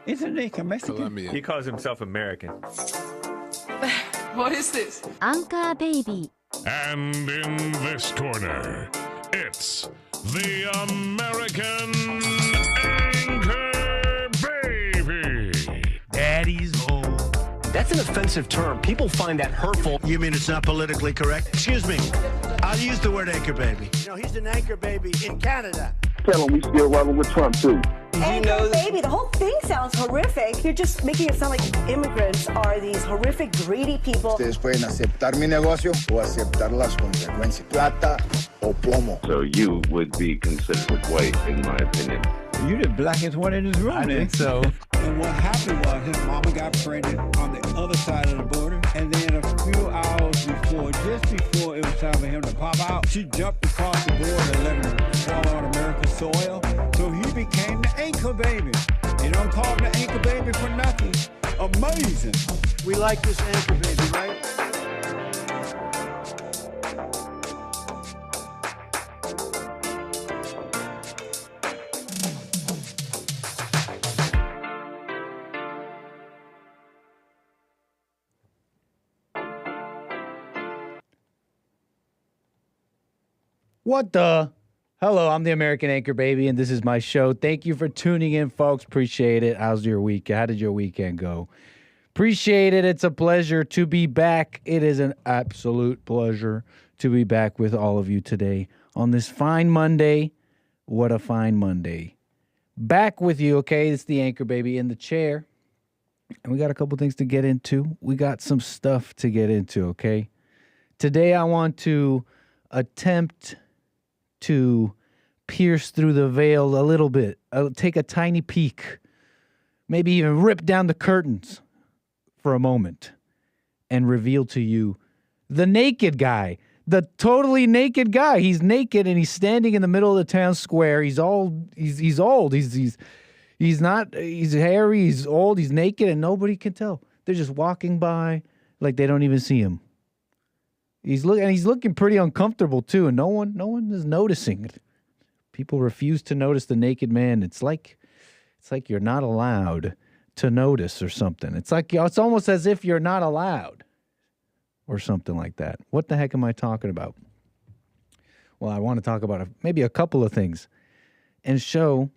Isn't he Mexican? Colombian. He calls himself American. What is this? Anchor Baby. And in this corner, it's the American Anchor Baby. Daddy's home. That's an offensive term. People find that hurtful. You mean it's not politically correct? Excuse me. I'll use the word anchor baby. You know, he's an anchor baby in Canada. Tell him we still rolling with Trump, too. Anchor baby, the whole thing sounds horrific. You're just making it sound like immigrants are these horrific, greedy people. Ustedes pueden aceptar mi negocio o aceptar las consecuencias. Plata o plomo. So you would be considered white, in my opinion. You're the blackest one in this room. I think so. And what happened was his mama got pregnant on the other side of the border. And then a few hours before, just before it was time for him to pop out, she jumped across the border and let him fall on American soil. So he became the anchor baby. They don't call him the anchor baby for nothing. Amazing. We like this anchor baby, right? What the? Hello, I'm the American Anchor Baby, and this is my show. Thank you for tuning in, folks. Appreciate it. How's your week? How did your weekend go? Appreciate it. It's a pleasure to be back. It is an absolute pleasure to be back with all of you today on this fine Monday. What a fine Monday. Back with you, okay? It's the Anchor Baby in the chair. And we got a couple things to get into. We got some stuff to get into, okay? Today I want to attempt to pierce through the veil a little bit. I'll take a tiny peek, maybe even rip down the curtains for a moment and reveal to you the naked guy, the totally naked guy. He's naked and he's standing in the middle of the town square. He's old. He's hairy, he's old, he's naked, and nobody can tell. They're just walking by like they don't even see him. He's looking pretty uncomfortable too, and no one is noticing. People refuse to notice the naked man. It's like you're not allowed to notice or something. It's almost as if you're not allowed or something like that. What the heck am I talking about? Well, I want to talk about maybe a couple of things and show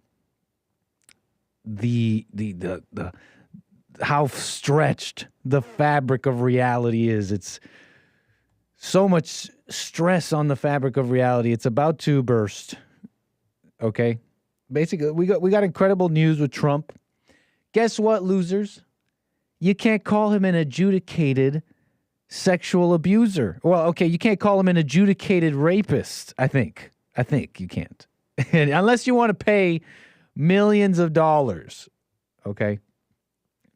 the how stretched the fabric of reality is. It's so much stress on the fabric of reality. It's about to burst. Okay? Basically, we got incredible news with Trump. Guess what, losers? You can't call him an adjudicated sexual abuser. Well, okay, you can't call him an adjudicated rapist, I think you can't. Unless you want to pay millions of dollars. Okay?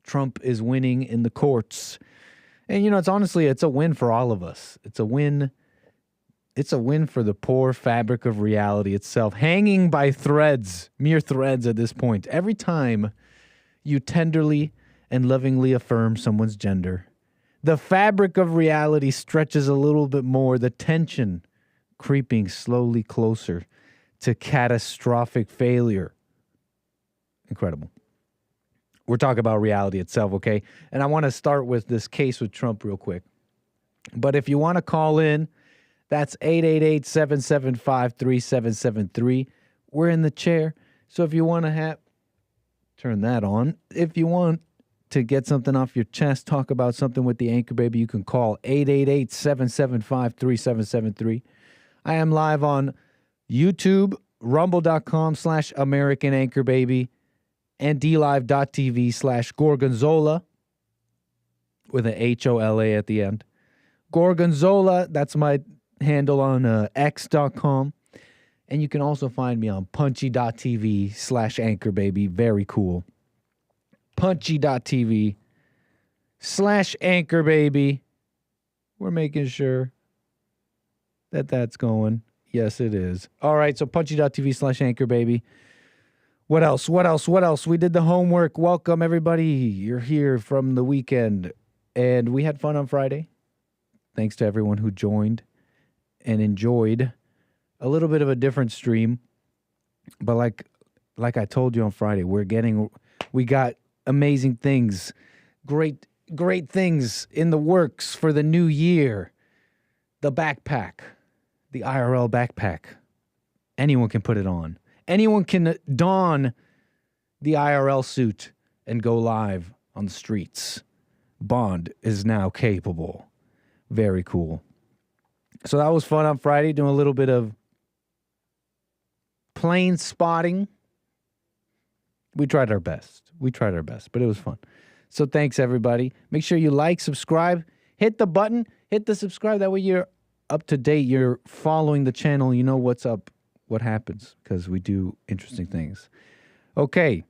Trump is winning in the courts. And, it's a win for all of us. It's a win. It's a win for the poor fabric of reality itself, hanging by threads, mere threads at this point. Every time you tenderly and lovingly affirm someone's gender, the fabric of reality stretches a little bit more, the tension creeping slowly closer to catastrophic failure. Incredible. We're talking about reality itself, okay? And I want to start with this case with Trump real quick. But if you want to call in, that's 888-775-3773. We're in the chair. So if you want to turn that on. If you want to get something off your chest, talk about something with the Anchor Baby, you can call 888-775-3773. I am live on YouTube, rumble.com/American Anchor Baby, and dlive.tv/Gorgonzola with an HOLA at the end. Gorgonzola, that's my handle on x.com. And you can also find me on punchy.tv/Anchor Baby. Very cool. Punchy.tv/Anchor Baby. We're making sure that that's going. Yes, it is. All right, so punchy.tv/Anchor Baby. What else? We did the homework. Welcome, everybody. You're here from the weekend. And we had fun on Friday. Thanks to everyone who joined and enjoyed a little bit of a different stream. But like I told you on Friday, we got amazing things, great things in the works for the new year. The backpack, the IRL backpack. Anyone can put it on. Anyone can don the IRL suit and go live on the streets. Bond is now capable. Very cool. So that was fun on Friday, doing a little bit of plane spotting. We tried our best, but it was fun. So thanks, everybody. Make sure you like, subscribe, hit the button, hit the subscribe. That way you're up to date. You're following the channel. You know what's up, what happens, because we do interesting things. Okay.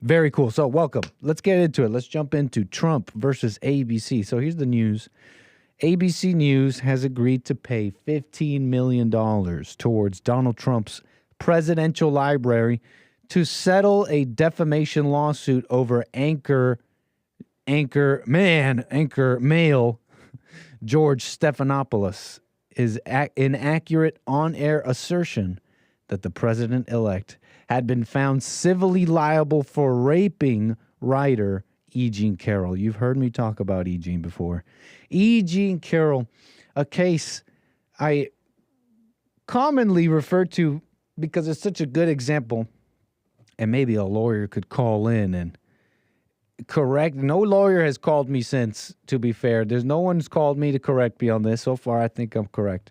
Very cool. So welcome. Let's get into it. Let's jump into Trump versus ABC. So here's the news. ABC News has agreed to pay $15 million towards Donald Trump's presidential library to settle a defamation lawsuit over anchor male George Stephanopoulos' inaccurate on-air assertion that the president-elect had been found civilly liable for raping writer E. Jean Carroll. You've heard me talk about E. Jean before. E. Jean Carroll, a case I commonly refer to because it's such a good example, and maybe a lawyer could call in and correct. No lawyer has called me since, to be fair. There's no one's called me to correct me on this. So far, I think I'm correct.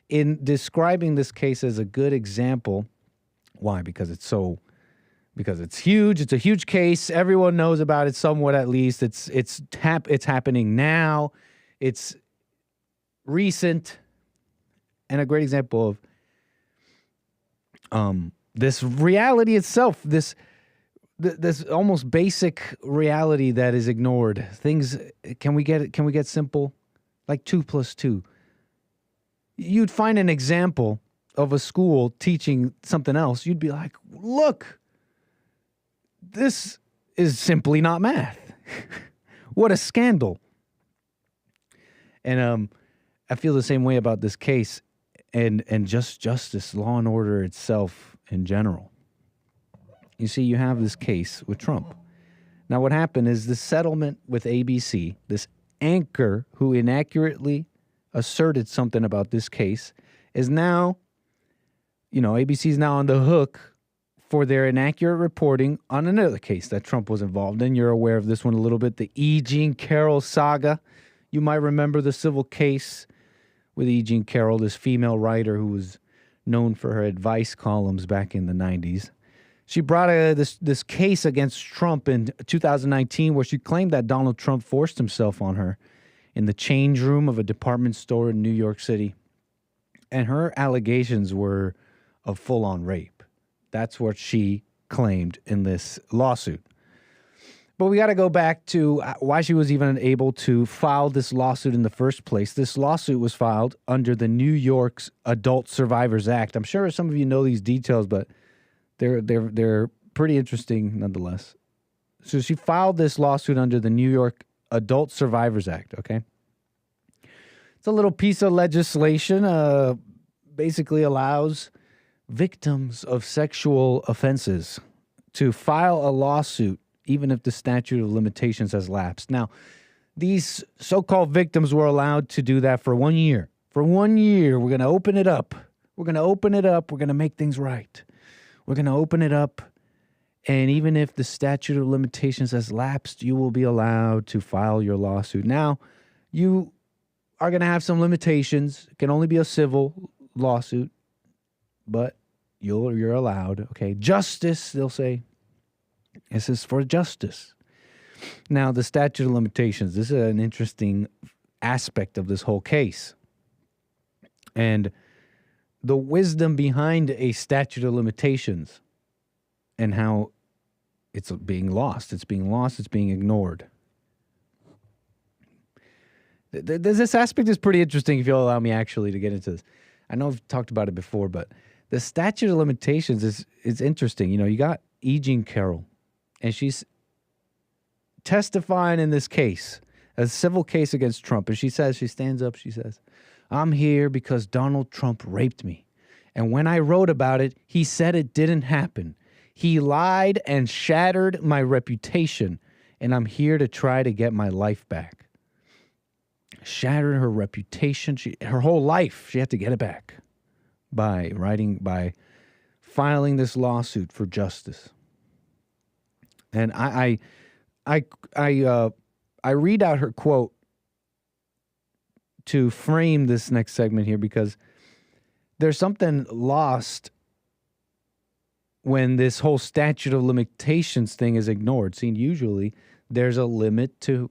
In describing this case as a good example, why? Because it's huge. It's a huge case. Everyone knows about it somewhat, at least. It's happening now. It's recent, and a great example of this reality itself. This almost basic reality that is ignored. Things. Can we get simple? Like 2 + 2. You'd find an example of a school teaching something else. You'd be like, look, this is simply not math. What a scandal. And I feel the same way about this case and just justice, law and order itself in general. You see, you have this case with Trump. Now, what happened is this settlement with ABC, this anchor who inaccurately asserted something about this case, is now, ABC is now on the hook for their inaccurate reporting on another case that Trump was involved in. You're aware of this one a little bit, the E. Jean Carroll saga. You might remember the civil case with E. Jean Carroll, this female writer who was known for her advice columns back in the 90s. She brought this case against Trump in 2019 where she claimed that Donald Trump forced himself on her in the change room of a department store in New York City. And her allegations were of full-on rape. That's what she claimed in this lawsuit. But we got to go back to why she was even able to file this lawsuit in the first place. This lawsuit was filed under the New York's Adult Survivors Act. I'm sure some of you know these details, but they're pretty interesting nonetheless. So she filed this lawsuit under the New York Adult Survivors Act, okay? It's a little piece of legislation, basically allows victims of sexual offenses to file a lawsuit even if the statute of limitations has lapsed. Now, these so-called victims were allowed to do that for 1 year. For 1 year, we're going to open it up. We're going to make things right. We're going to open it up, and even if the statute of limitations has lapsed, you will be allowed to file your lawsuit. Now, you are going to have some limitations. It can only be a civil lawsuit, but you're allowed, okay? Justice, they'll say. This is for justice. Now, the statute of limitations, this is an interesting aspect of this whole case. And the wisdom behind a statute of limitations and how it's being lost. It's being ignored. This aspect is pretty interesting if you'll allow me actually to get into this. I know I've talked about it before, but the statute of limitations is interesting. You got E. Jean Carroll, and she's testifying in this case, a civil case against Trump. And she stands up, she says, I'm here because Donald Trump raped me. And when I wrote about it, he said it didn't happen. He lied and shattered my reputation, and I'm here to try to get my life back. Shattered her reputation, her whole life. She had to get it back by filing this lawsuit for justice. And I read out her quote to frame this next segment here, because there's something lost when this whole statute of limitations thing is ignored. See, usually there's a limit to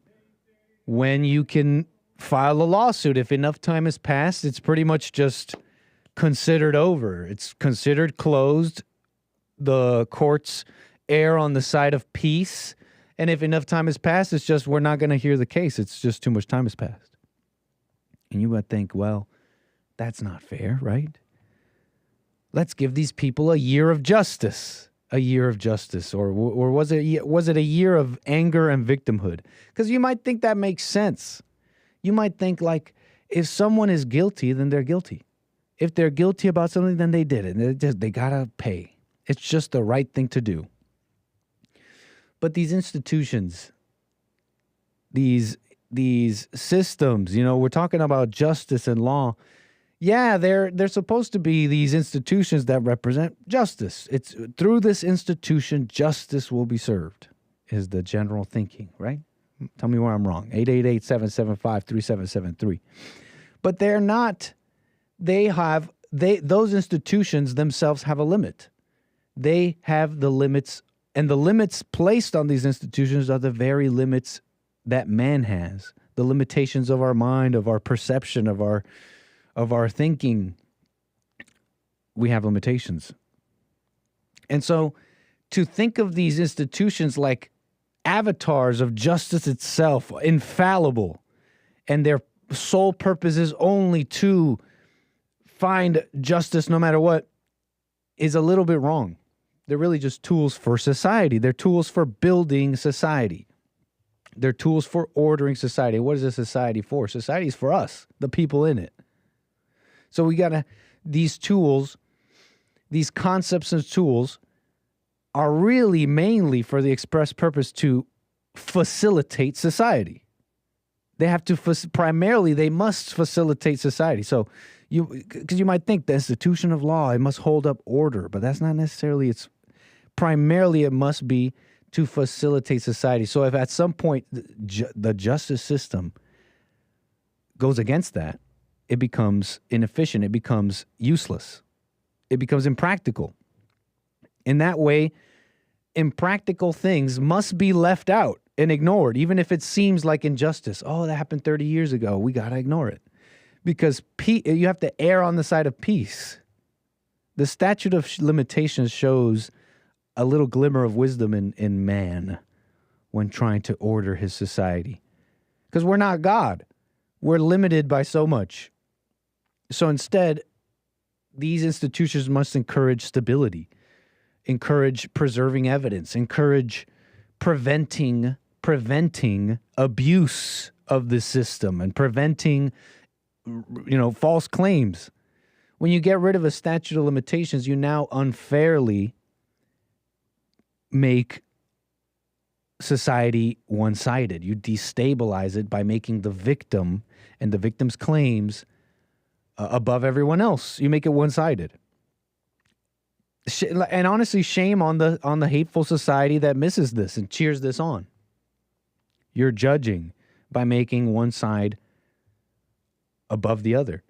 when you can file a lawsuit. If enough time has passed, it's pretty much just considered over. It's considered closed. The courts err on the side of peace. And if enough time has passed, it's just we're not going to hear the case. It's just too much time has passed. And you would think, well, that's not fair, right? Let's give these people a year of justice. A year of justice. Or was it a year of anger and victimhood? Because you might think that makes sense. You might think, like, if someone is guilty, then they're guilty. If they're guilty about something, then they did it. They got to pay. It's just the right thing to do. But these institutions, these systems, we're talking about justice and law. Yeah, they're supposed to be these institutions that represent justice. It's through this institution, justice will be served, is the general thinking, right? Tell me where I'm wrong. 888-775-3773. But they're not. Those institutions themselves have a limit. They have the limits, and the limits placed on these institutions are the very limits that man has. The limitations of our mind, of our perception, of our thinking. We have limitations. And so to think of these institutions like avatars of justice itself, infallible, and their sole purpose is only to find justice no matter what, is a little bit wrong. They're really just tools for society. They're tools for building society. They're tools for ordering society. What is a society for? Society is for us, the people in it. So we got to, these tools, these concepts and tools are really mainly for the express purpose to facilitate society. They have to, primarily, they must facilitate society. So because you might think the institution of law, it must hold up order, but that's not necessarily, primarily it must be to facilitate society. So if at some point the justice system goes against that, it becomes inefficient, it becomes useless, it becomes impractical. In that way, impractical things must be left out and ignored, even if it seems like injustice. Oh, that happened 30 years ago. We got to ignore it. Because you have to err on the side of peace. The statute of limitations shows a little glimmer of wisdom in man when trying to order his society. Because we're not God. We're limited by so much. So instead, these institutions must encourage stability, encourage preserving evidence, encourage preventing abuse of the system and preventing false claims. When you get rid of a statute of limitations, you now unfairly make society one-sided. You destabilize it by making the victim and the victim's claims above everyone else. You make it one-sided. And honestly, shame on the hateful society that misses this and cheers this on. You're judging by making one side above the other.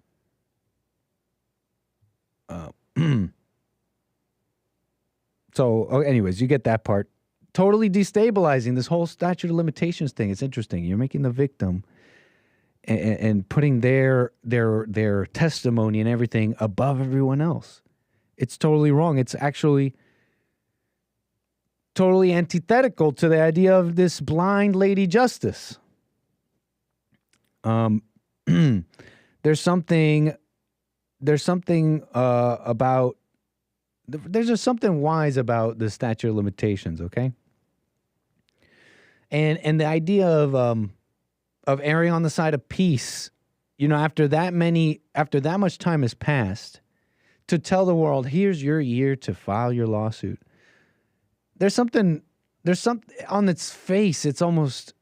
So, anyways, you get that part. Totally destabilizing this whole statute of limitations thing. It's interesting. You're making the victim and putting their testimony and everything above everyone else. It's totally wrong. It's actually totally antithetical to the idea of this blind lady justice. There's just something wise about the statute of limitations, okay? And the idea of erring on the side of peace, after that much time has passed, to tell the world, here's your year to file your lawsuit. there's something on its face. It's almost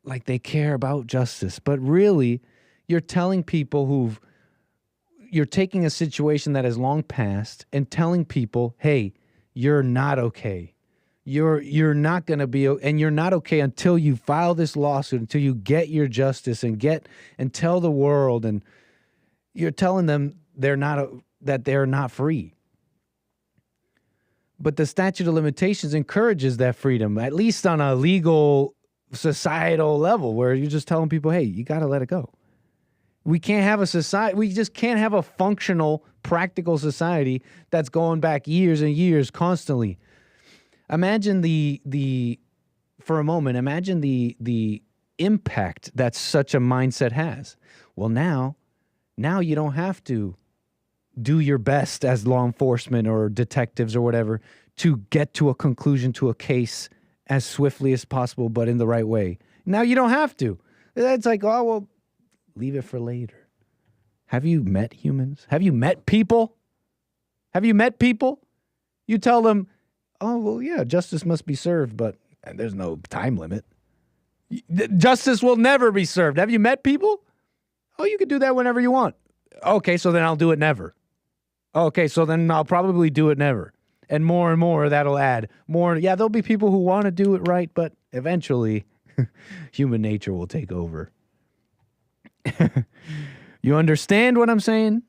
like they care about justice, but really you're telling people you're taking a situation that has long passed and telling people, hey, you're not okay. You're not going to be, and you're not okay until you file this lawsuit, until you get your justice and tell the world, and you're telling them that they're not free. But the statute of limitations encourages that freedom, at least on a legal, societal level, where you're just telling people, hey, you got to let it go. We can't have a society. We just can't have a functional, practical society that's going back years and years constantly. Imagine for a moment, imagine the impact that such a mindset has. Well, now you don't have to do your best as law enforcement or detectives or whatever to get to a conclusion to a case as swiftly as possible, but in the right way. Now you don't have to. It's like, oh, well, leave it for later. Have you met humans? Have you met people? You tell them, oh, well, yeah, justice must be served, but there's no time limit. Justice will never be served. Have you met people? Oh, you can do that whenever you want. Okay, so then I'll do it never. Okay, so then I'll probably do it never. And more, that'll add more. Yeah, there'll be people who want to do it right, but eventually human nature will take over. You understand what I'm saying?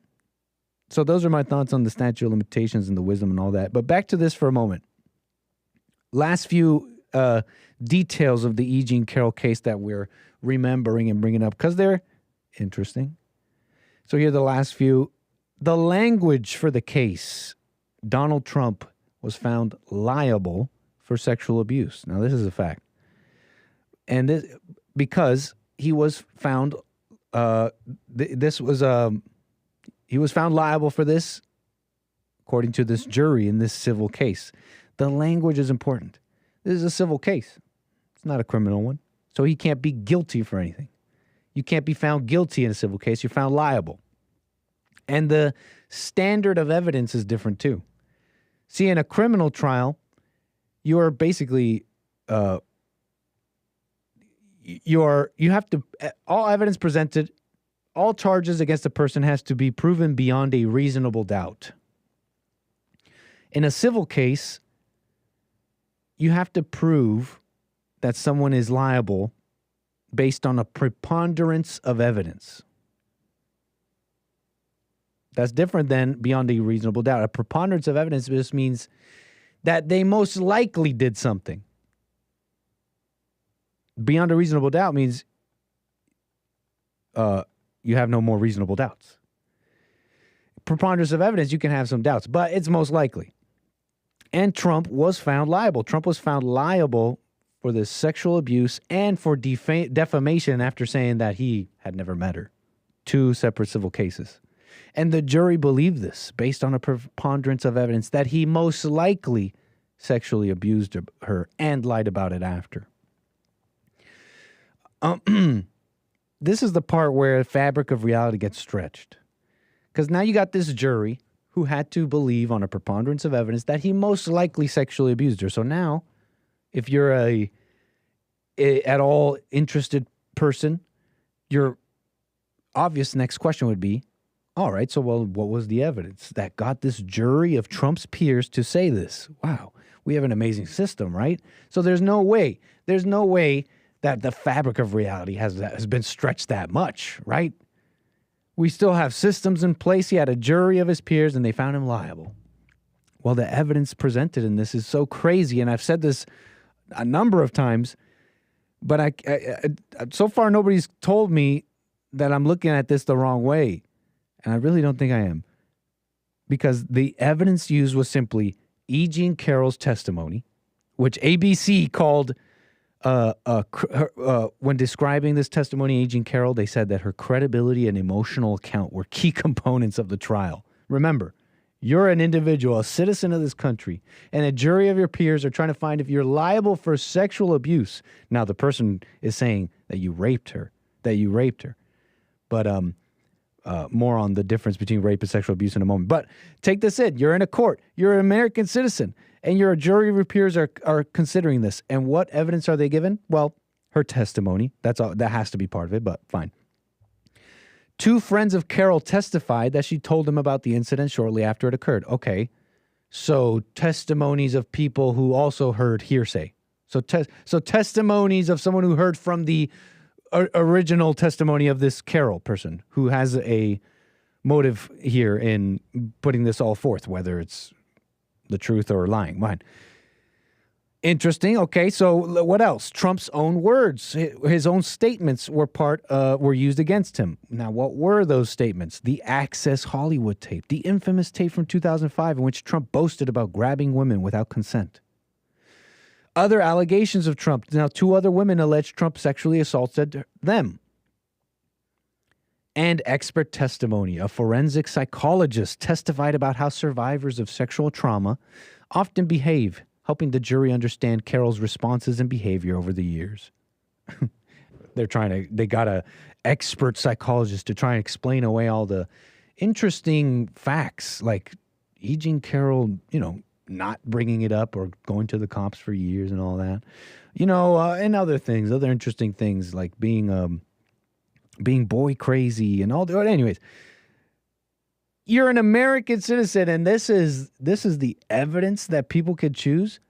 So those are my thoughts on the statute of limitations and the wisdom and all that. But back to this for a moment. Last few details of the E. Jean Carroll case that we're remembering and bringing up because they're interesting. So here are the last few. The language for the case. Donald Trump was found liable for sexual abuse. Now, this is a fact. And this, because he was found, he was found liable for this, according to this jury in this civil case. The language is important. This is a civil case. It's not a criminal one. So he can't be guilty for anything. You can't be found guilty in a civil case. You're found liable. And the standard of evidence is different too. See, in a criminal trial, you are basically, you have to, all evidence presented, all charges against a person has to be proven beyond a reasonable doubt. In a civil case, you have to prove that someone is liable based on a preponderance of evidence. That's different than beyond a reasonable doubt. A preponderance of evidence just means that they most likely did something. Beyond a reasonable doubt means you have no more reasonable doubts. Preponderance of evidence, you can have some doubts, but it's most likely. And Trump was found liable. Trump was found liable for this sexual abuse and for defamation after saying that he had never met her. 2 separate civil cases. And the jury believed this based on a preponderance of evidence that he most likely sexually abused her and lied about it after. This is the part where the fabric of reality gets stretched. Because now you got this jury who had to believe on a preponderance of evidence that he most likely sexually abused her. So now, if you're a at all interested person, your obvious next question would be, all right, so well, what was the evidence that got this jury of Trump's peers to say this? Wow, we have an amazing system, right? So there's no way that the fabric of reality has been stretched that much, right? We still have systems in place. He had a jury of his peers, and they found him liable. Well, the evidence presented in this is so crazy, and I've said this a number of times, but I so far nobody's told me that I'm looking at this the wrong way, and I really don't think I am, because the evidence used was simply E. Jean Carroll's testimony, which ABC called, when describing this testimony, E. Jean Carroll, they said that her credibility and emotional account were key components of the trial. Remember, you're an individual, a citizen of this country, and a jury of your peers are trying to find if you're liable for sexual abuse. Now, the person is saying that you raped her, But more on the difference between rape and sexual abuse in a moment. But take this in. You're in a court. You're an American citizen. And your jury of your peers are considering this. And what evidence are they given? Well, her testimony. That's all. That has to be part of it, but fine. 2 friends of Carroll testified that she told them about the incident shortly after it occurred. Okay. So testimonies of people who also heard hearsay. So testimonies of someone who heard from the original testimony of this Carroll person who has a motive here in putting this all forth, whether it's the truth or lying. Fine. Interesting. Okay, so what else? Trump's own words, his own statements were used against him. Now, what were those statements? The Access Hollywood tape, the infamous tape from 2005 in which Trump boasted about grabbing women without consent. Other allegations of Trump. Now, 2 other women alleged Trump sexually assaulted them. And expert testimony. A forensic psychologist testified about how survivors of sexual trauma often behave, helping the jury understand Carroll's responses and behavior over the years. They got a expert psychologist to try and explain away all the interesting facts, like E. Jean Carroll, not bringing it up or going to the cops for years and all that, and other interesting things like being boy crazy and all that. Anyways, you're an American citizen, and this is the evidence that people could choose.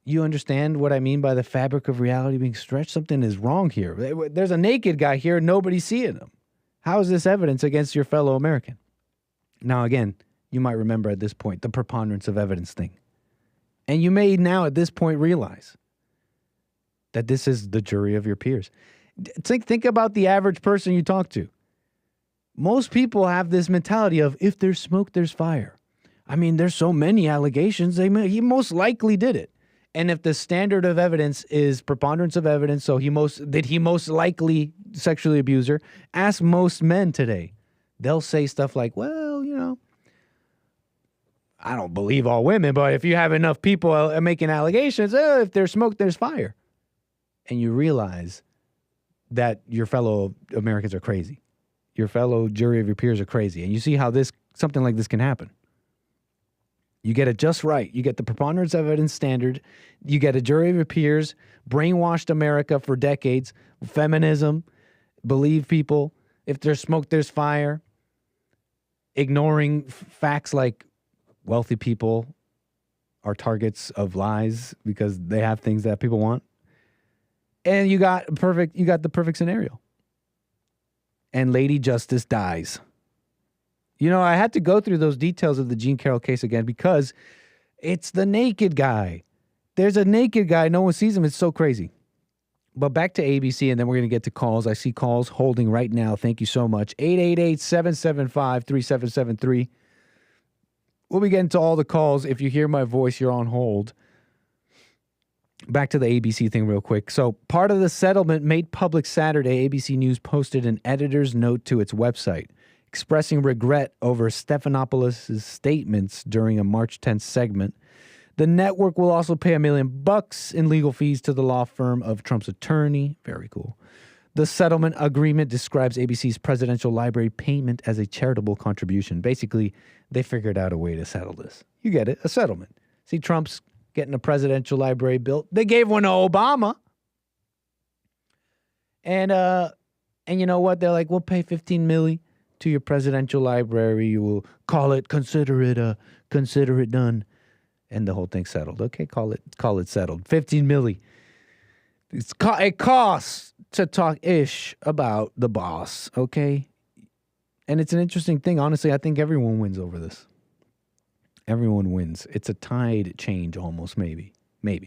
You understand what I mean by the fabric of reality being stretched? Something is wrong here. There's a naked guy here, nobody's seeing him. How is this evidence against your fellow American? Now, again, you might remember at this point the preponderance of evidence thing. And you may now at this point realize that this is the jury of your peers. Think about the average person you talk to. Most people have this mentality of, if there's smoke, there's fire. I mean, there's so many allegations, he most likely did it. And if the standard of evidence is preponderance of evidence, so did he most likely sexually abuse her? Ask most men today. They'll say stuff like, well, I don't believe all women, but if you have enough people making allegations, if there's smoke, there's fire. And you realize that your fellow Americans are crazy. Your fellow jury of your peers are crazy. And you see how something like this can happen. You get it just right. You get the preponderance of evidence standard. You get a jury of your peers, brainwashed America for decades, feminism, believe people. If there's smoke, there's fire. Ignoring facts like wealthy people are targets of lies because they have things that people want. And you got the perfect scenario. And Lady Justice dies. I had to go through those details of the Jean Carroll case again because it's the naked guy. There's a naked guy. No one sees him. It's so crazy. But back to ABC, and then we're going to get to calls. I see calls holding right now. Thank you so much. 888-775-3773. We'll be getting to all the calls. If you hear my voice, you're on hold. Back to the ABC thing real quick. So part of the settlement made public Saturday, ABC News posted an editor's note to its website expressing regret over Stephanopoulos' statements during a March 10th segment. The network will also pay $1 million in legal fees to the law firm of Trump's attorney. Very cool. The settlement agreement describes ABC's presidential library payment as a charitable contribution. Basically, they figured out a way to settle this. You get it, a settlement. See, Trump's getting a presidential library built. They gave one to Obama. And you know what? They're like, we'll pay $15 million to your presidential library. You will consider it done. And the whole thing settled. Okay, call it settled. $15 million. It costs to talk ish about the boss, okay? And it's an interesting thing. Honestly, I think everyone wins over this. Everyone wins. It's a tide change almost, maybe. Because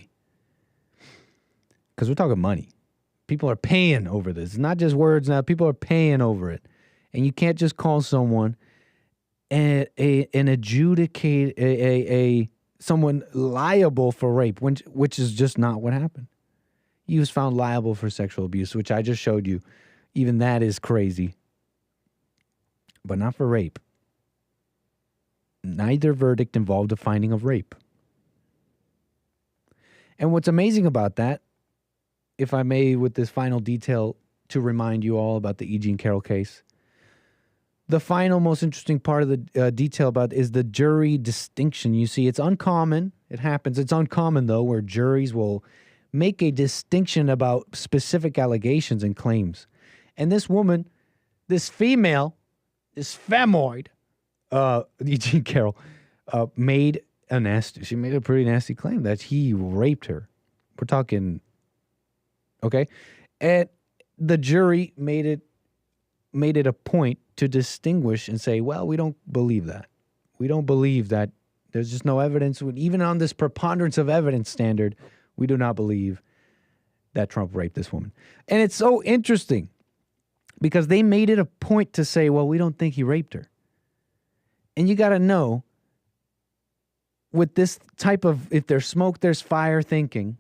we're talking money. People are paying over this. It's not just words now. People are paying over it. And you can't just call someone an adjudicate someone liable for rape, which is just not what happened. He was found liable for sexual abuse, which I just showed you. Even that is crazy. But not for rape. Neither verdict involved a finding of rape. And what's amazing about that, if I may, with this final detail to remind you all about the E. Jean Carroll case, the final most interesting part of the detail about is the jury distinction. You see, it's uncommon. It happens. It's uncommon, though, where juries will make a distinction about specific allegations and claims. And this woman, this female, this femoid, Eugene Carroll, made a pretty nasty claim that he raped her. We're talking, okay? And the jury made it a point to distinguish and say, well, we don't believe that. We don't believe that. There's just no evidence. Even on this preponderance of evidence standard, we do not believe that Trump raped this woman. And it's so interesting because they made it a point to say, well, we don't think he raped her. And you got to know, with this type of, if there's smoke, there's fire thinking,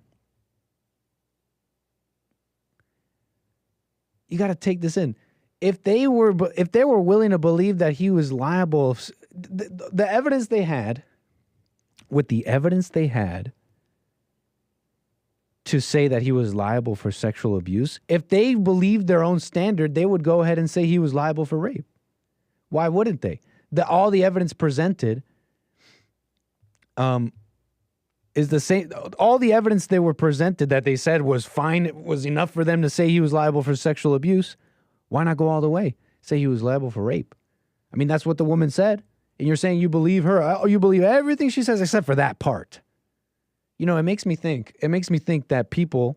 you got to take this in. If they were willing to believe that he was liable, the evidence they had, with the evidence they had to say that he was liable for sexual abuse, if they believed their own standard, they would go ahead and say he was liable for rape. Why wouldn't they? All the evidence presented is the same. All the evidence they were presented that they said was fine, was enough for them to say he was liable for sexual abuse. Why not go all the way? Say he was liable for rape. I mean, that's what the woman said. And you're saying you believe her. Oh, you believe everything she says except for that part. You know, it makes me think that people,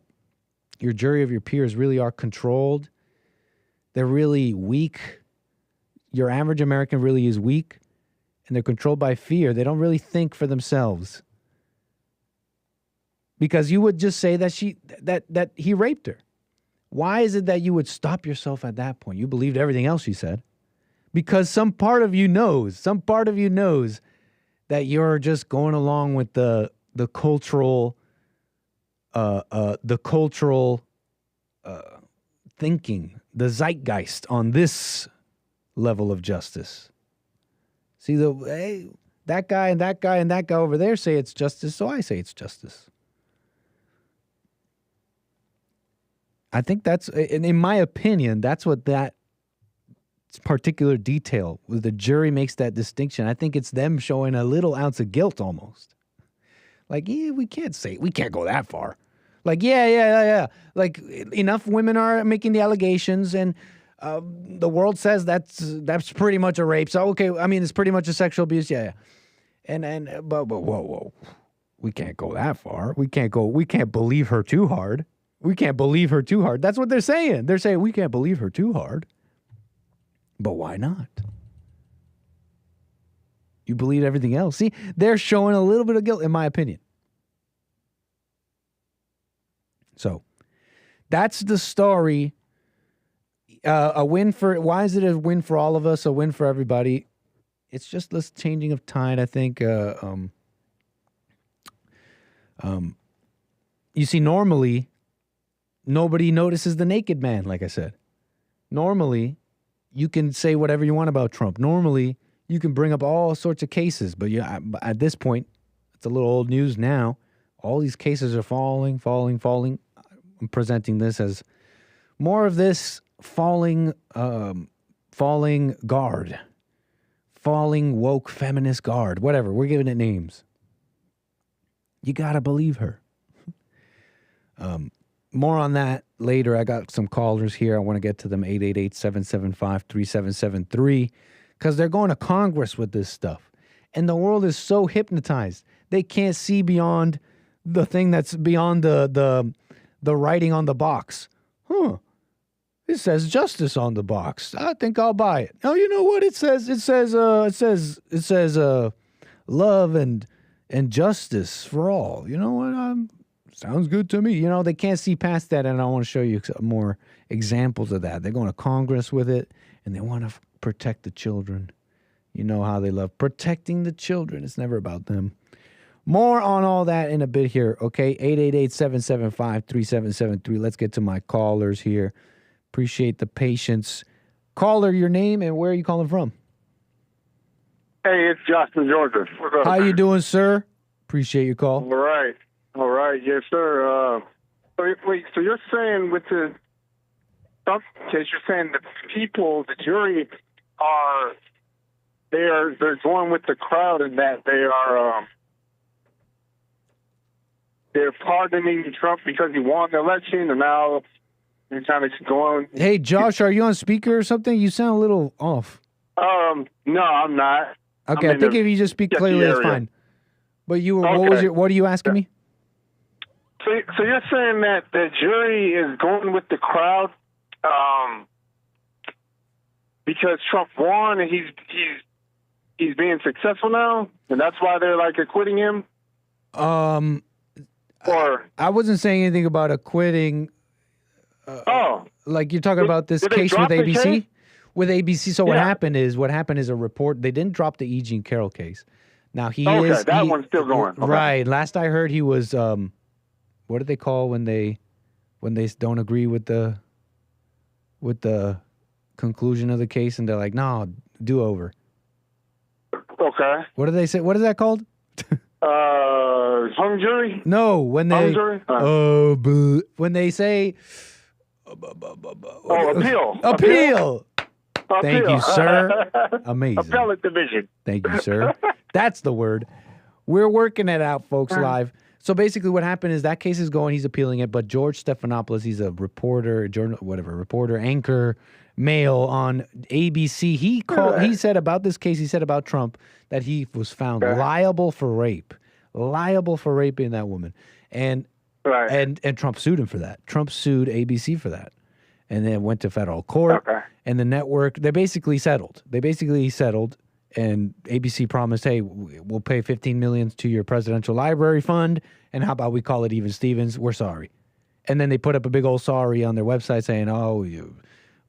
your jury of your peers, really are controlled. They're really weak. Your average American really is weak, and they're controlled by fear. They don't really think for themselves. Because you would just say that he raped her. Why is it that you would stop yourself at that point? You believed everything else she said. Because some part of you knows that you're just going along with the cultural thinking, the zeitgeist on this level of justice. See, that guy and that guy and that guy over there say it's justice, so I say it's justice. I think that's, in my opinion, that's what that particular detail, the jury makes that distinction. I think it's them showing a little ounce of guilt almost. Like, yeah, we can't go that far. Like, yeah. Like, enough women are making the allegations, and the world says that's pretty much a rape. So, okay, I mean, it's pretty much a sexual abuse. Yeah. But whoa. We can't go that far. We can't believe her too hard. That's what they're saying. They're saying we can't believe her too hard. But why not? You believe everything else. See, they're showing a little bit of guilt, in my opinion. So, that's the story. Why is it a win for all of us, a win for everybody? It's just this changing of tide, I think. You see, normally, nobody notices the naked man, like I said. Normally, you can say whatever you want about Trump. Normally, you can bring up all sorts of cases. But yeah, at this point, it's a little old news now. All these cases are falling. I'm presenting this as more of this falling guard. Falling woke feminist guard. Whatever. We're giving it names. You got to believe her. More on that later. I got some callers here. I want to get to them. 888-775-3773. Because they're going to Congress with this stuff. And the world is so hypnotized. They can't see beyond the thing that's beyond the writing on the box. It says justice on the box. I think I'll buy it. Oh, you know what it says? It says love and justice for all. You know what? Sounds good to me. You know, they can't see past that, and I want to show you some more examples of that. They're going to Congress with it, and they want to protect the children. You know how they love protecting the children. It's never about them. More on all that in a bit here, okay? 888-775-3773. Let's get to my callers here. Appreciate the patience. Caller, your name and where are you calling from? Hey, it's Justin, Georgia. What's up? How you doing, sir? Appreciate your call. All right, yes, sir. So you're saying with the Trump case, you're saying the people, the jury, they're going with the crowd in that they're pardoning Trump because he won the election, and now they're kind of going. Hey, Josh, are you on speaker or something? You sound a little off. No, I'm not. Okay, I think if you just speak clearly, it's fine. But you were, what are you asking me? So you're saying that the jury is going with the crowd because Trump won and he's being successful now, and that's why they're like acquitting him? Or I wasn't saying anything about acquitting. Like you're talking about this case with ABC? Case? With ABC. So what happened is a report. They didn't drop the E. Jean Carroll case. Now that one's still going. Okay. Right. Last I heard, he was what do they call when they don't agree with the conclusion of the case and they're like, no, do over. Okay. What do they say? What is that called? Hung jury? No, when they when they say appeal. Appeal. Thank you, sir. Amazing. Appellate division. Thank you, sir. That's the word. We're working it out, folks, live. So basically what happened is that case is going, he's appealing it, but George Stephanopoulos, he's a reporter, anchor, male on ABC. He said about this case, he said about Trump that he was found liable for raping that woman. And Trump sued him for that. Trump sued ABC for that. And then went to federal court. Okay. And the network, they basically settled. And ABC promised, hey, we'll pay $15 million to your presidential library fund, and how about we call it even Stevens? We're sorry. And then they put up a big old sorry on their website saying,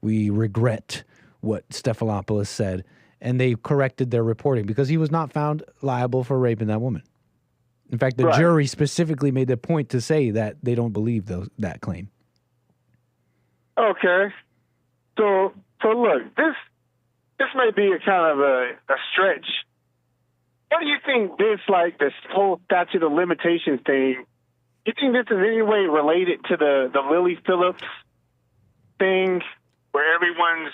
we regret what Stephanopoulos said. And they corrected their reporting because he was not found liable for raping that woman. In fact, the jury specifically made the point to say that they don't believe that claim. Okay. So look, this may be a kind of a stretch. What do you think this whole statute of limitations thing, you think this is in any way related to the Lily Phillips thing where everyone's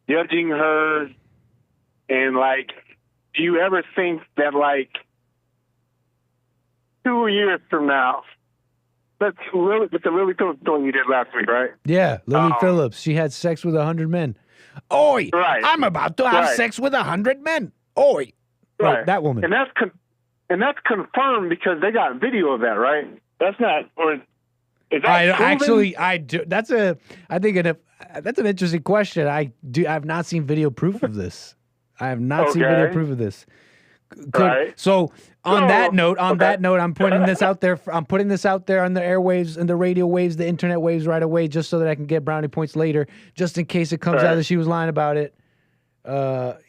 judging her and do you ever think that 2 years from now, with the Lily Phillips story you did last week, right? Yeah, Lily Phillips. She had sex with 100 men. Oi! Right. I'm about to have sex with 100 men. Oi! Right. That woman. And that's confirmed because they got video of that, right? That's not, or is that actually I do. That's an interesting question. I've not seen video proof of this. I have not seen video proof of this. So on that note, I'm putting this out there. I'm putting this out there on the airwaves and the radio waves, the internet waves right away, just so that I can get brownie points later, just in case it comes out that she was lying about it.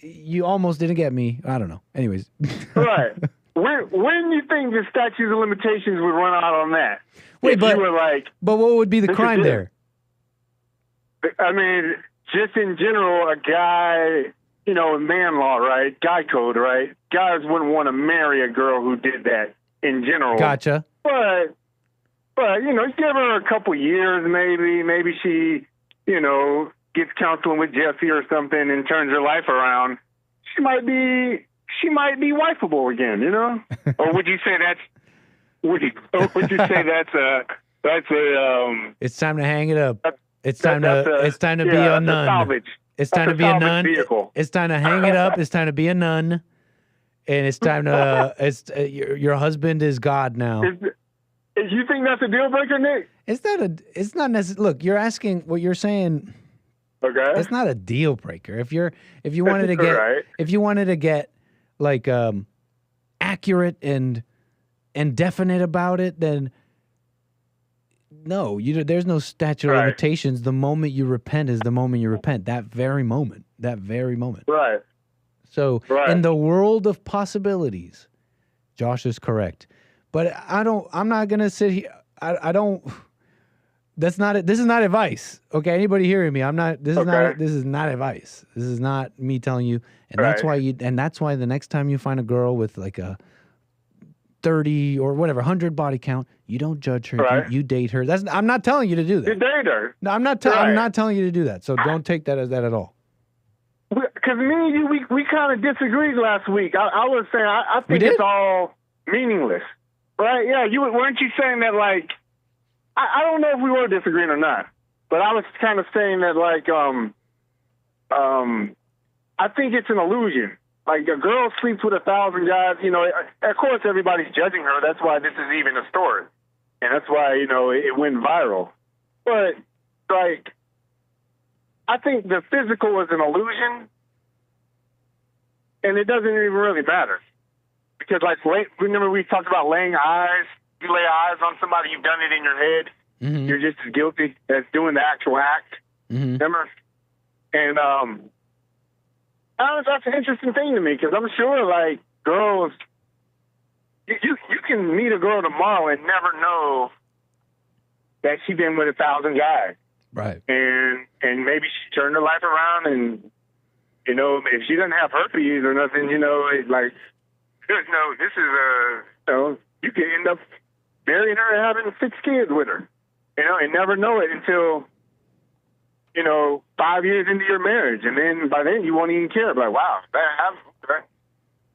You almost didn't get me. I don't know. Anyways. Right. When do you think the statute of limitations would run out on that? Wait, but what would be the crime there? I mean, just in general, a guy, man law, right? Guy code, right? Guys wouldn't want to marry a girl who did that in general. Gotcha. But give her a couple years, maybe she, gets counseling with Jesse or something and turns her life around. She might be wifeable again, Or would you say that's it's time to hang it up. It's time to be a nun. It's time to be a nun. It's time to hang it up. It's time to be a nun. And it's time to your husband is God now. You think that's a deal breaker, Nick? It's not necessarily. Look, you're asking what you're saying. Okay. It's not a deal breaker. If you wanted to get accurate and definite about it, then no, there's no statute of limitations. The moment you repent is the moment you repent. That very moment. Right. So in the world of possibilities, Josh is correct. But I'm not going to sit here. I don't. This is not advice. Okay. Anybody hearing me? This is not advice. This is not me telling you. And that's why the next time you find a girl with a 30 or whatever, 100 body count, you don't judge her. Right. You date her. I'm not telling you to do that. You date her. No, I'm not telling you to do that. So don't take that as that at all. We because me and you, we kind of disagreed last week. I was saying I think it's all meaningless, right? Yeah, weren't you saying that, like, I don't know if we were disagreeing or not, but I was kind of saying that, like, I think it's an illusion. Like, a girl sleeps with 1,000 guys, you know, of course everybody's judging her. That's why this is even a story. And that's why, you know, it went viral. But, like, I think the physical is an illusion, and it doesn't even really matter. Because, like, remember we talked about laying eyes? You lay eyes on somebody, you've done it in your head. Mm-hmm. You're just as guilty as doing the actual act. Mm-hmm. Remember? And that's an interesting thing to me, because I'm sure, like, girls, you can meet a girl tomorrow and never know that she's been with 1,000 guys. Right. And maybe she turned her life around, and, you know, if she doesn't have herpes or nothing, you know, it's like, no, this is you know, you could end up marrying her and having 6 kids with her, you know, and never know it until, you know, 5 years into your marriage. And then by then you won't even care. Like, wow, that's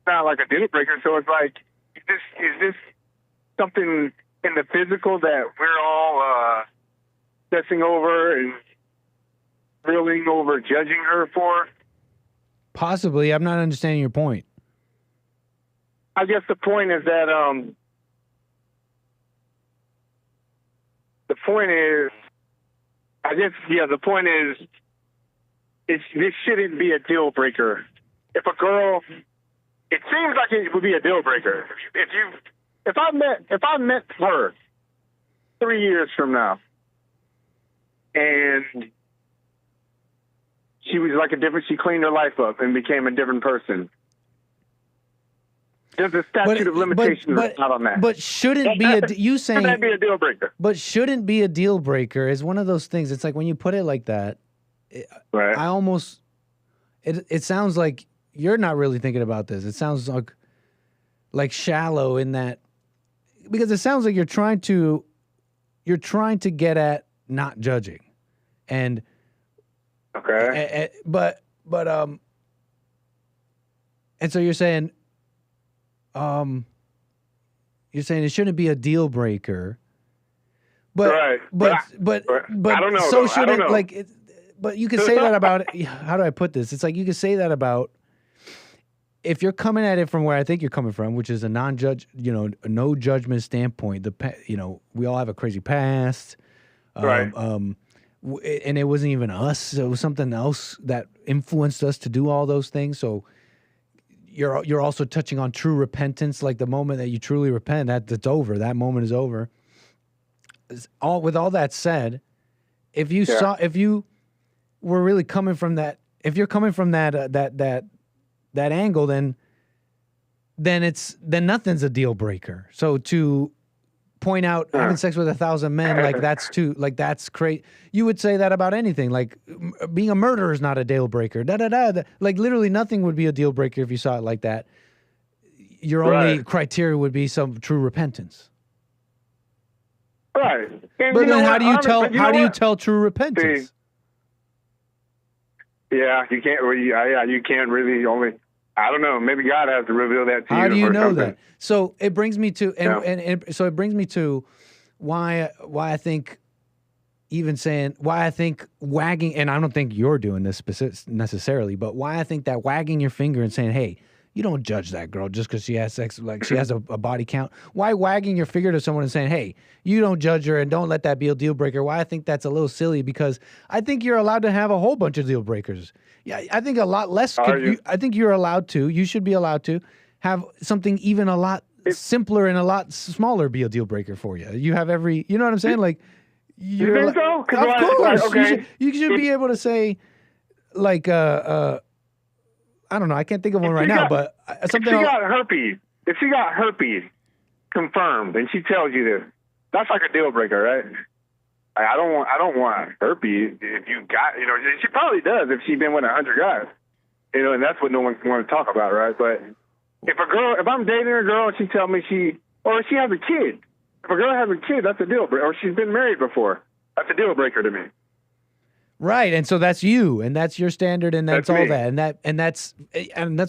not like a deal breaker. So it's like, is this something in the physical that we're all stressing over and thrilling over judging her for? Possibly. I'm not understanding your point. I guess the point is that the point is this shouldn't be a deal breaker. If a girl, it seems like it would be a deal breaker. If I met her 3 years from now, and she was like she cleaned her life up and became a different person. There's a statute of limitations not on that. But shouldn't be should that be a deal breaker? But shouldn't be a deal breaker is one of those things. It's like when you put it like that, right. I almost it sounds like you're not really thinking about this. It sounds like shallow in that, because it sounds like you're trying to get at not judging, and okay, and so you're saying it shouldn't be a deal breaker, but right. but I don't know. So shouldn't, like, but you can say that about how do I put this? It's like you can say that about if you're coming at it from where I think you're coming from, which is a non-judge, you know, a no judgment standpoint. You know, we all have a crazy past, right? And it wasn't even us; it was something else that influenced us to do all those things. So you're also touching on true repentance, like the moment that you truly repent, that's over. That moment is over. With all that said, if you were really coming from that, if you're coming from that angle, then nothing's a deal breaker. So to point out having sex with 1,000 men, like that's crazy. You would say that about anything. Like being a murderer is not a deal breaker. Like literally nothing would be a deal breaker if you saw it like that. Your only criteria would be some true repentance. Right. And but then how do you tell true repentance? See, yeah, you can't. You can't really only. I don't know. Maybe God has to reveal that to you. How do you know that? So it brings me to, so it brings me to why I think why I think wagging, and I don't think you're doing this necessarily, but why I think that wagging your finger and saying, hey, you don't judge that girl just because she has sex, like she has a body count. Why wagging your finger to someone and saying, hey, you don't judge her and don't let that be a deal breaker? Why I think that's a little silly, because I think you're allowed to have a whole bunch of deal breakers. Yeah, I think a lot less. I think you're allowed to. You should be allowed to have something even a lot simpler and a lot smaller be a deal breaker for you. You have every. You know what I'm saying? Like, you think so? Of course, okay. You should be able to say, like, I don't know. I can't think of one right now, but something. If she got herpes confirmed, and she tells you this, that's like a deal breaker, right? I don't want herpes. If you got, you know, she probably does if she's been with 100 guys, you know, and that's what no one want to talk about, right? But if I'm dating a girl and she tells me she has a kid, if a girl has a kid, that's a deal breaker. Or she's been married before, that's a deal breaker to me. Right, and so that's you, and that's your standard, and that's all me. that, and that's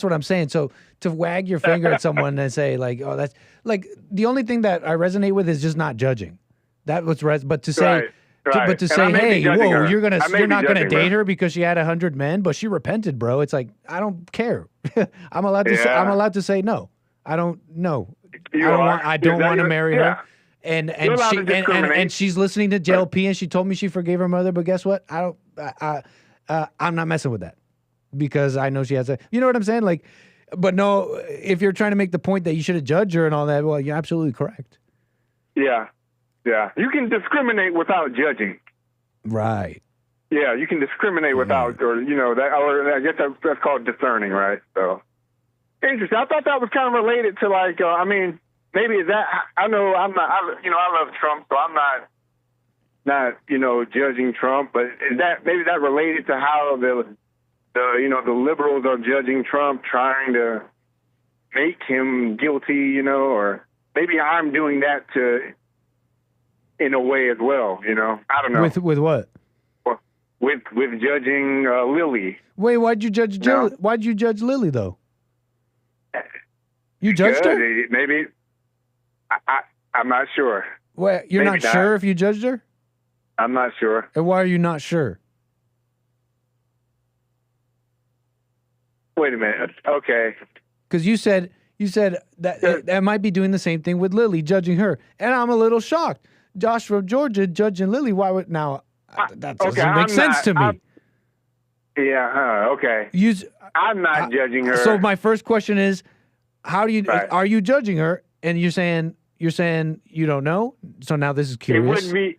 what I'm saying. So to wag your finger at someone and say like, "Oh, that's like," the only thing that I resonate with is just not judging. That was but to say, but to say, "Hey, whoa, you're not gonna date her because she had 100 men, but she repented, bro." It's like I don't care. I'm allowed to say no. I don't know. I don't want to marry her. And she's listening to JLP and she told me she forgave her mother, but guess what? I'm not messing with that because I know she has you know what I'm saying? Like, but no, if you're trying to make the point that you should have judged her and all that, well, you're absolutely correct. Yeah. Yeah. You can discriminate without judging. Right. Yeah. You can discriminate without, or I guess that's called discerning, right? So interesting. I thought that was kind of related to like, maybe that, I know I'm not, I love Trump, so I'm not judging Trump, but is that, maybe that related to how the liberals are judging Trump, trying to make him guilty, or maybe I'm doing that in a way as well, I don't know. With what? With judging Lily. Wait, why'd you judge Why'd you judge Lily though? You judged her? Maybe. I'm not sure. Well, you're not sure if you judged her? I'm not sure. And why are you not sure? Wait a minute. Okay. Because you said that might be doing the same thing with Lily, judging her. And I'm a little shocked. Josh from Georgia judging Lily. Why would now? That doesn't make sense to me. Okay. I'm not judging her. So my first question is, how do you are you judging her? And you're saying you don't know. So now this is curious. It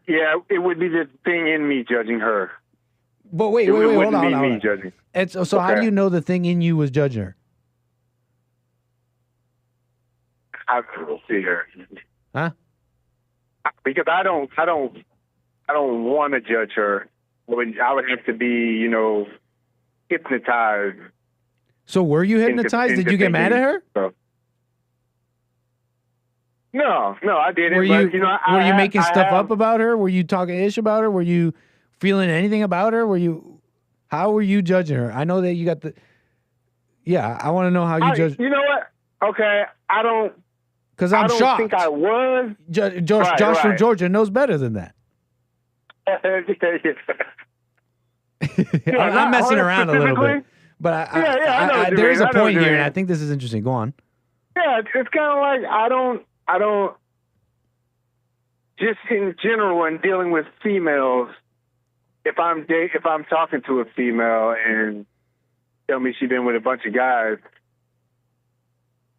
would be the thing in me judging her. But wait, hold on. Me judging. And so how do you know the thing in you was judging her? I will see her. Huh? Because I don't want to judge her. I would have to be, hypnotized. So were you hypnotized? Did you get mad at her? So. No, I didn't. Were you making stuff up about her? Were you talking ish about her? Were you feeling anything about her? How were you judging her? I know that you got I want to know how you judge. You know what? Okay, I don't. Because I'm shocked. I don't think I was. Josh from Georgia knows better than that. I'm messing around a little bit. But there is a point here, and I think this is interesting. Go on. Yeah, it's kind of like I don't. Just in general, when dealing with females, if I'm talking to a female and tell me she's been with a bunch of guys,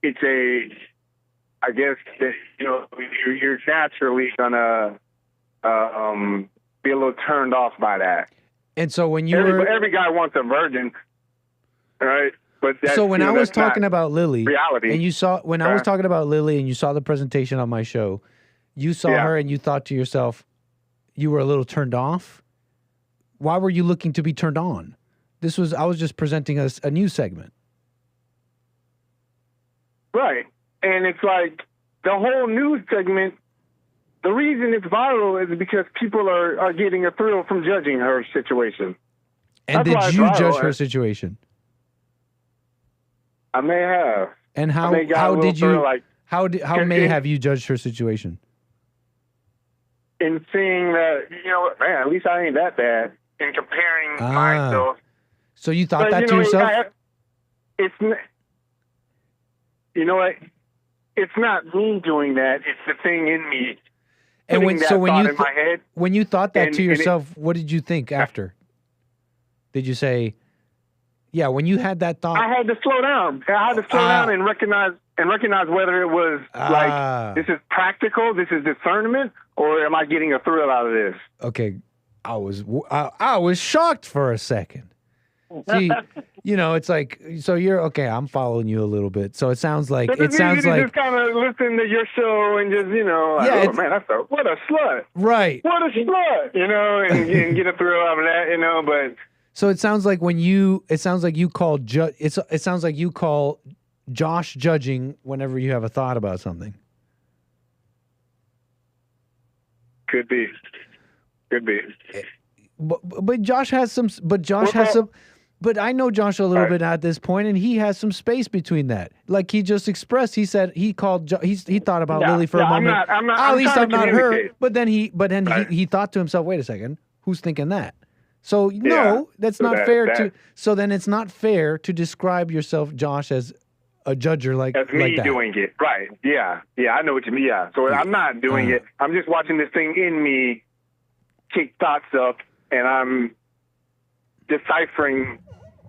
I guess that you're naturally gonna be a little turned off by that. And so when every guy wants a virgin, right? But so when I was talking about Lily, reality, and you saw I was talking about Lily, and you saw the presentation on my show, you saw her, and you thought to yourself, you were a little turned off. Why were you looking to be turned on? I was just presenting a news segment. Right. And it's like the whole news segment, the reason it's viral is because people are getting a thrill from judging her situation. And did you judge her situation? I may have. And how did you how have you judged her situation? In seeing that, man, at least I ain't that bad. In comparing myself. So you thought that to yourself? You know what? It's not me doing that. It's the thing in me. And when you thought that to yourself, what did you think after? Did you say, yeah, when you had that thought? I had to slow down. I had to slow down and recognize whether it was like, this is practical, this is discernment, or am I getting a thrill out of this? Okay. I was shocked for a second. See, it's like, so you're okay. I'm following you a little bit. So it sounds like just kind of listen to your show and just what a slut, right? What a slut, and get a thrill out of that, But so it sounds like it sounds like you call Josh judging whenever you have a thought about something. Could be. But Josh has some. But Josh has some. But I know Josh a little bit at this point, and he has some space between that. Like he just expressed, he said he called. He thought about Lily for a moment. At least I'm not her. But then he thought to himself, wait a second, who's thinking that? So no, that's not fair to. So then it's not fair to describe yourself, Josh, as a judger like that. That's me doing it, right? Yeah, I know what you mean. Yeah, so I'm not doing it. I'm just watching this thing in me kick thoughts up, and I'm deciphering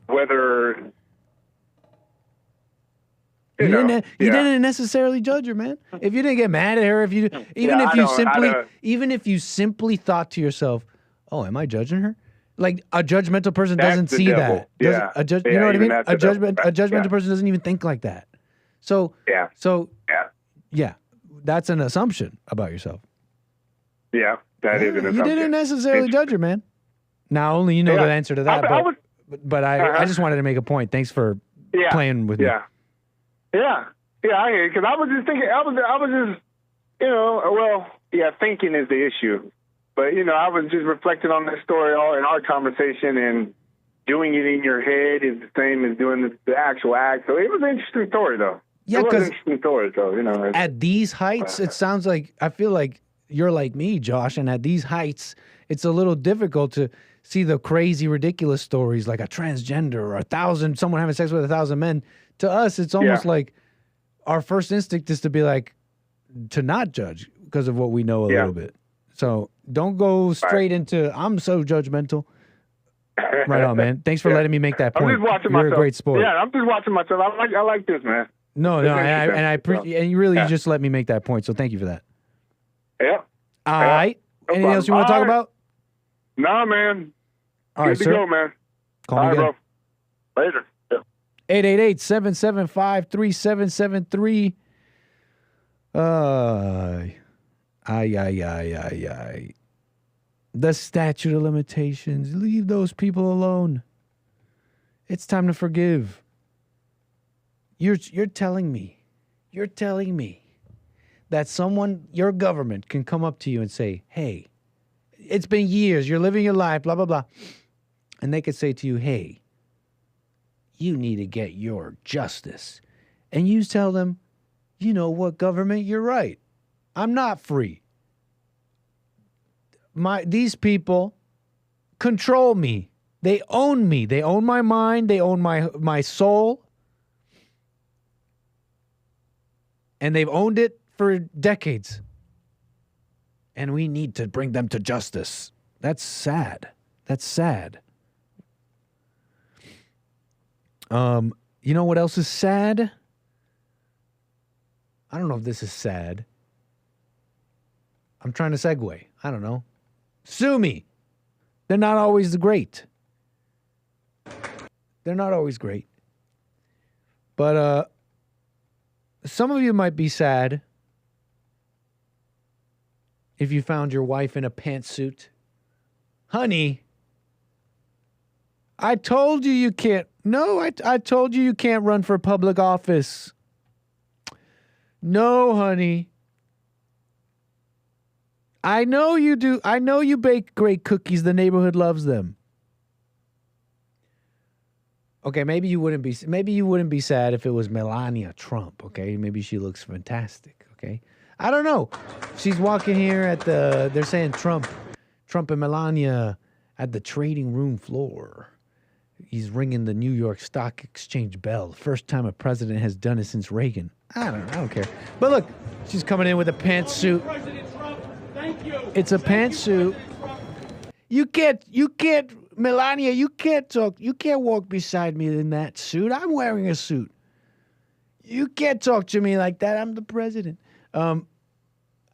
whether you didn't necessarily judge her, man. If you didn't get mad at her, even if you simply thought to yourself, "Oh, am I judging her?" Like a judgmental person doesn't see that. You know what I mean? A judgmental person doesn't even think like that. So that's an assumption about yourself. Yeah, that is an assumption. You didn't necessarily judge her, man. Now only you know the answer to that. But I just wanted to make a point. Thanks for playing with me. Yeah, I hear you, because I was just thinking. I was just thinking is the issue. But, I was just reflecting on this story all in our conversation, and doing it in your head is the same as doing the actual act. So it was an interesting story, though. Yeah, because at these heights, it sounds like, I feel like you're like me, Josh, and at these heights, it's a little difficult to see the crazy, ridiculous stories like a transgender or someone having sex with 1,000 men. To us, it's almost like our first instinct is to be like, to not judge because of what we know a little bit. So don't go straight into, I'm so judgmental. Right on, man. Thanks for letting me make that point. I'm just watching You're myself. a great sport. Yeah, I'm just watching myself. I like this, man. No, and I appreciate, and you really just let me make that point. So thank you for that. Yeah. All right. Anything else you want to talk about? No, man. All right, Good to go, man. Call me again. Bro. Later. 888-775-3773. The statute of limitations. Leave those people alone. It's time to forgive. You're telling me that your government can come up to you and say, hey, it's been years, you're living your life, blah, blah, blah. And they could say to you, hey, you need to get your justice. And you tell them, you know what, government, you're right. I'm not free. These people control me. They own me. They own my mind. They own my soul. And they've owned it for decades. And we need to bring them to justice. That's sad. That's sad. You know what else is sad? I don't know if this is sad. I'm trying to segue. I don't know. Sue me. They're not always great. They're not always great. But some of you might be sad if you found your wife in a pantsuit. Honey, I told you can't. No, I told you can't run for public office. No, honey. I know you do. I know you bake great cookies. The neighborhood loves them. Okay, maybe you wouldn't be sad if it was Melania Trump, okay? Maybe she looks fantastic, okay? I don't know. She's walking here they're saying Trump and Melania at the trading room floor. He's ringing the New York Stock Exchange bell. First time a president has done it since Reagan. I don't care. But look, she's coming in with a pantsuit. It's a pantsuit. You can't, Melania, you can't talk. You can't walk beside me in that suit. I'm wearing a suit. You can't talk to me like that. I'm the president. I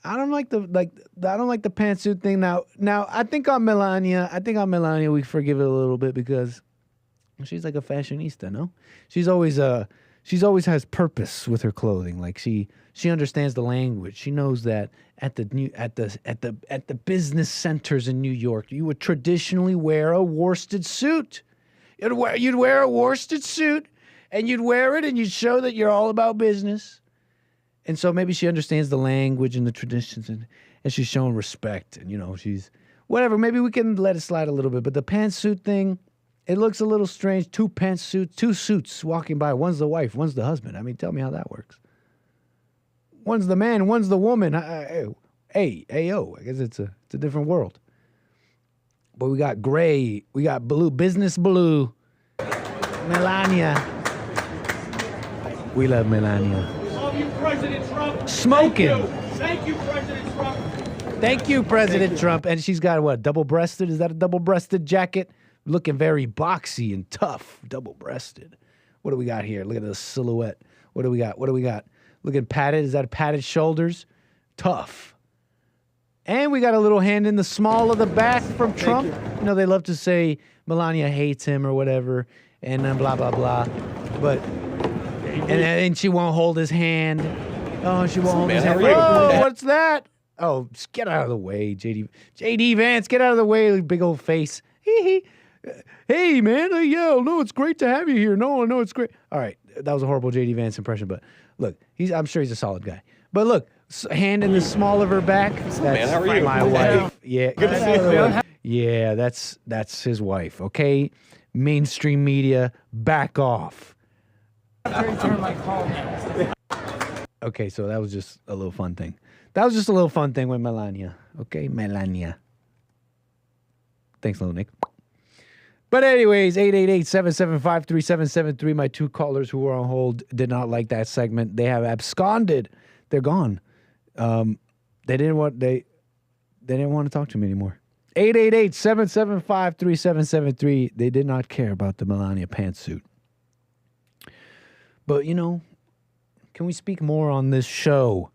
don't like the pantsuit thing. Now I think on Melania we forgive it a little bit because she's like a fashionista, no? She's always has purpose with her clothing. Like she understands the language. She knows that at the business centers in New York, you would traditionally wear a worsted suit. You'd wear a worsted suit, and you'd wear it, and you'd show that you're all about business. And so maybe she understands the language and the traditions, and she's showing respect. And she's whatever. Maybe we can let it slide a little bit. But the pantsuit thing, it looks a little strange. Two suits walking by. One's the wife, one's the husband. I mean, tell me how that works. One's the man, one's the woman. Hey, yo, I guess it's a different world. But we got gray, we got blue, business blue. Melania. We love Melania. Love you, President Trump. Smoking. Thank you, President Trump. Thank you, President Trump. And she's got what, double-breasted? Is that a double-breasted jacket? Looking very boxy and tough, double-breasted. What do we got here? Look at the silhouette. What do we got? Looking padded. Is that padded shoulders? Tough. And we got a little hand in the small of the back from Trump. You know, they love to say Melania hates him or whatever, and then blah, blah, blah. But, and she won't hold his hand. Oh, she won't hold his hand. Oh, what's that? Oh, just get out of the way, J.D. Vance, get out of the way, big old face. Hey, man, no, it's great to have you here. No, it's great. All right, that was a horrible J.D. Vance impression, but look, I'm sure he's a solid guy. But look, hand in the small of her back. That's man, how are you? My wife. Yeah, good to see you. Yeah, that's his wife. Okay, mainstream media, back off. Okay, so that was just a little fun thing. With Melania. Okay, Melania. Thanks, little Nick. But anyways, 888-775-3773. My two callers who were on hold did not like that segment. They have absconded. They're gone. They didn't want to talk to me anymore. 888-775-3773. They did not care about the Melania pantsuit. But, you know, can we speak more on this show?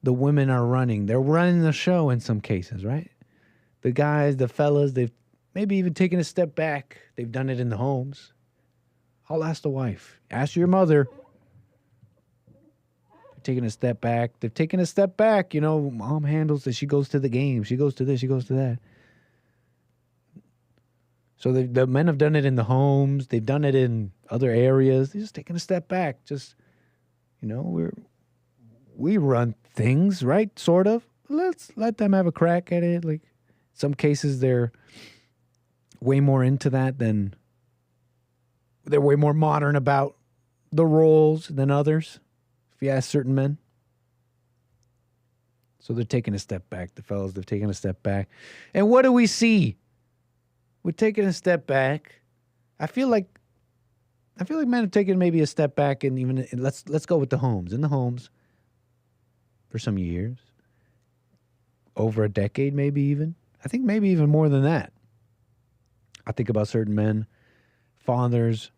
The women are running. They're running the show in some cases, right? The guys, the fellas, they've maybe even taken a step back. They've done it in the homes. I'll ask the wife. Ask your mother. They're taking a step back. They've taken a step back. You know, mom handles it. She goes to the game. She goes to this. She goes to that. So the men have done it in the homes. They've done it in other areas. They're just taking a step back. Just, you know, we run things, right? Sort of. Let's let them have a crack at it. Like, some cases they're way more into that than they're way more modern about the roles than others, if you ask certain men. So they're taking a step back. The fellas, they've taken a step back. And what do we see? We're taking a step back. I feel like men have taken maybe a step back, and even let's go with the homes. In the homes for some years. Over a decade, maybe even. I think maybe even more than that. I think about certain men, fathers.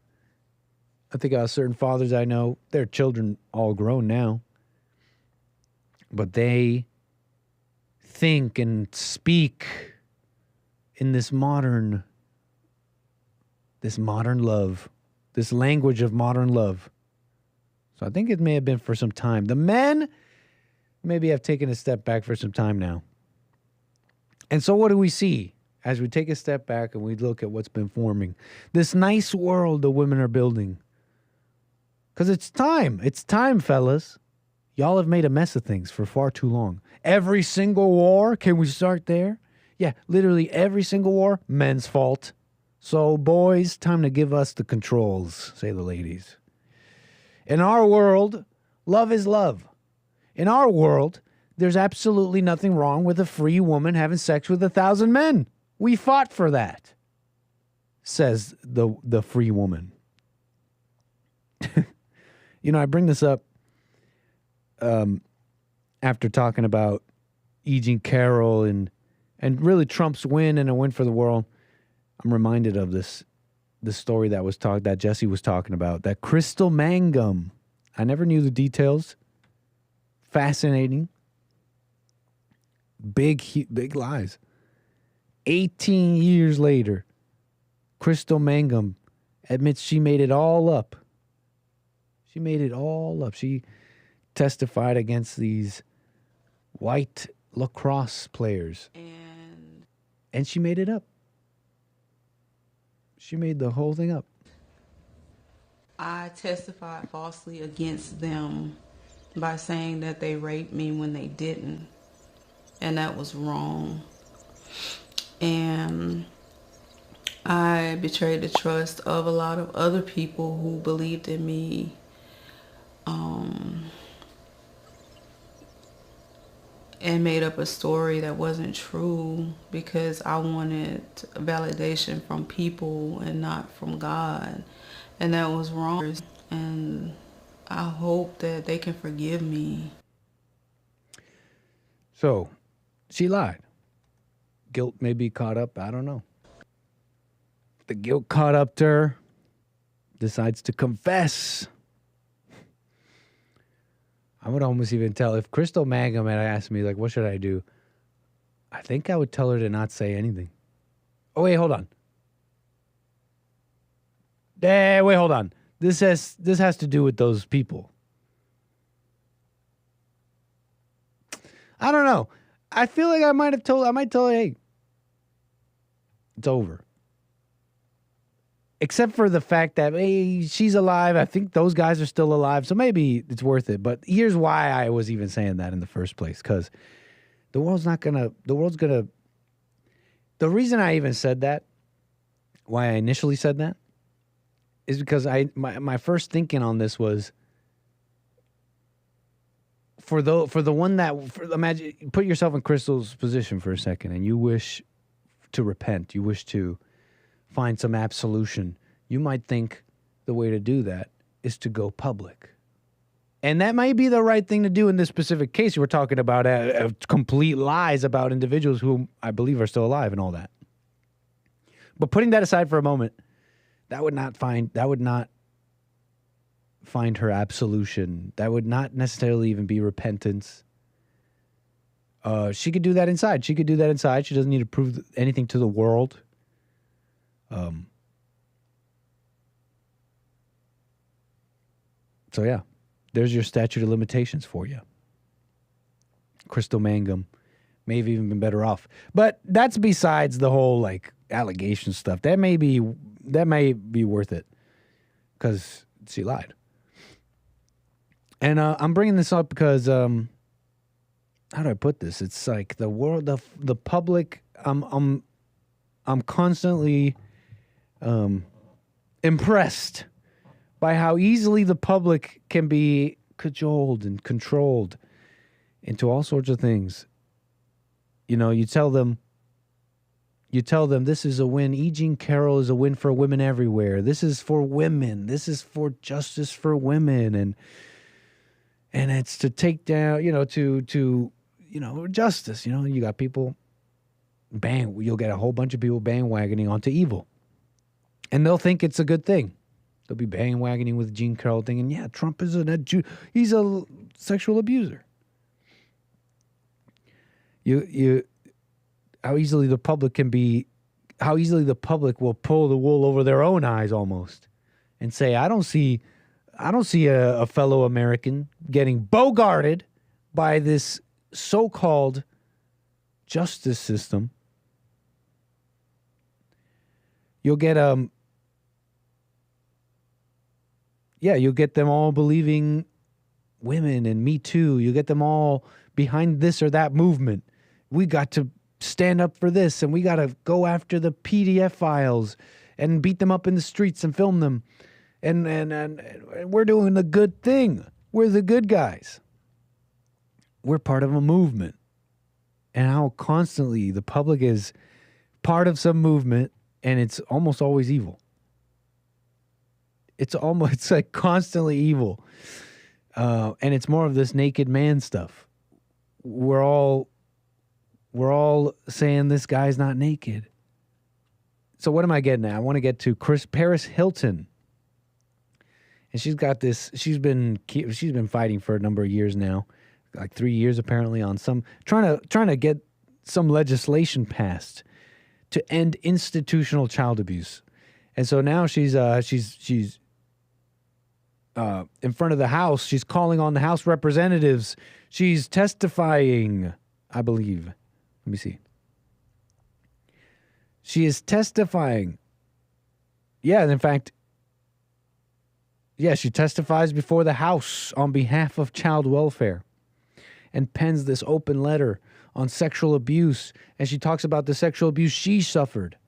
I think about certain fathers I know. Their children all grown now. But they think and speak in this modern love, this language of modern love. So I think it may have been for some time. The men maybe have taken a step back for some time now. And so what do we see as we take a step back and we look at what's been forming? This nice world the women are building. Because it's time. It's time, fellas. Y'all have made a mess of things for far too long. Every single war, can we start there? Yeah, literally every single war, men's fault. So, boys, time to give us the controls, say the ladies. In our world, love is love. In our world, there's absolutely nothing wrong with a free woman having sex with 1,000 men. We fought for that, says the free woman. You know, I bring this up after talking about Carroll and really Trump's win and a win for the world. I'm reminded of this story that Jessie was talking about, that crystal mangum. I never knew the details. Fascinating. Big lies. 18 years later, Crystal Mangum admits she made it all up. She made it all up. She testified against these white lacrosse players. And she made it up. She made the whole thing up. I testified falsely against them by saying that they raped me when they didn't. And that was wrong. And I betrayed the trust of a lot of other people who believed in me. And made up a story that wasn't true because I wanted validation from people and not from God. And that was wrong. And I hope that they can forgive me. So, she lied. Guilt may be caught up. I don't know. The guilt caught up to her. Decides to confess. I would almost even tell, if Crystal Mangum had asked me, like, what should I do? I think I would tell her to not say anything. Oh, wait, hold on. Wait, hold on. This has to do with those people. I don't know. I feel like I might tell her, hey, it's over. Except for the fact that, hey, she's alive. I think those guys are still alive. So maybe it's worth it. But here's why I was even saying that in the first place. Because the reason I even said that, why I initially said that, is because my first thinking on this was, imagine, put yourself in Crystal's position for a second, and you wish to repent. You wish to find some absolution. You might think the way to do that is to go public. And that might be the right thing to do in this specific case. We're talking about complete lies about individuals who I believe are still alive and all that. But putting that aside for a moment, that would not find her absolution. That would not necessarily even be repentance. She could do that inside. She doesn't need to prove anything to the world. So yeah, there's your statute of limitations for you. Crystal Mangum may have even been better off. But that's besides the whole like allegation stuff. That may be worth it because she lied. And I'm bringing this up because how do I put this? It's like the world, the public. I'm constantly impressed by how easily the public can be cajoled and controlled into all sorts of things. You know, you tell them this is a win. 𝒔𝒐𝒄𝒊𝒂𝒍�g Carroll is a win for women everywhere. This is for women. This is for justice for women, and it's to take down, to justice. You got people you'll get a whole bunch of people bandwagoning onto evil. And they'll think it's a good thing. They'll be bandwagoning with 𝒔𝒐𝒄𝒊𝒂𝒍𝒔 thinking, yeah, Trump is he's a sexual abuser. How easily the public will pull the wool over their own eyes almost and say, I don't see a fellow American getting bogarted by this so-called justice system. You'll get you'll get them all believing women and Me Too. You get them all behind this or that movement. We got to stand up for this, and we got to go after the PDF files and beat them up in the streets and film them. And we're doing the good thing. We're the good guys. We're part of a movement. And how constantly the public is part of some movement, and it's almost always evil. It's like constantly evil. And it's more of this naked man stuff. We're all saying this guy's not naked. So what am I getting at? I want to get to Paris Hilton. And she's got this, she's been fighting for a number of years now, like 3 years apparently, on some trying to get some legislation passed to end institutional child abuse. And so now she's in front of the House. She's calling on the House representatives. She's testifying, I believe. Let me see. She is testifying. Yeah, in fact, she testifies before the House on behalf of child welfare. and pens this open letter on sexual abuse. And she talks about the sexual abuse she suffered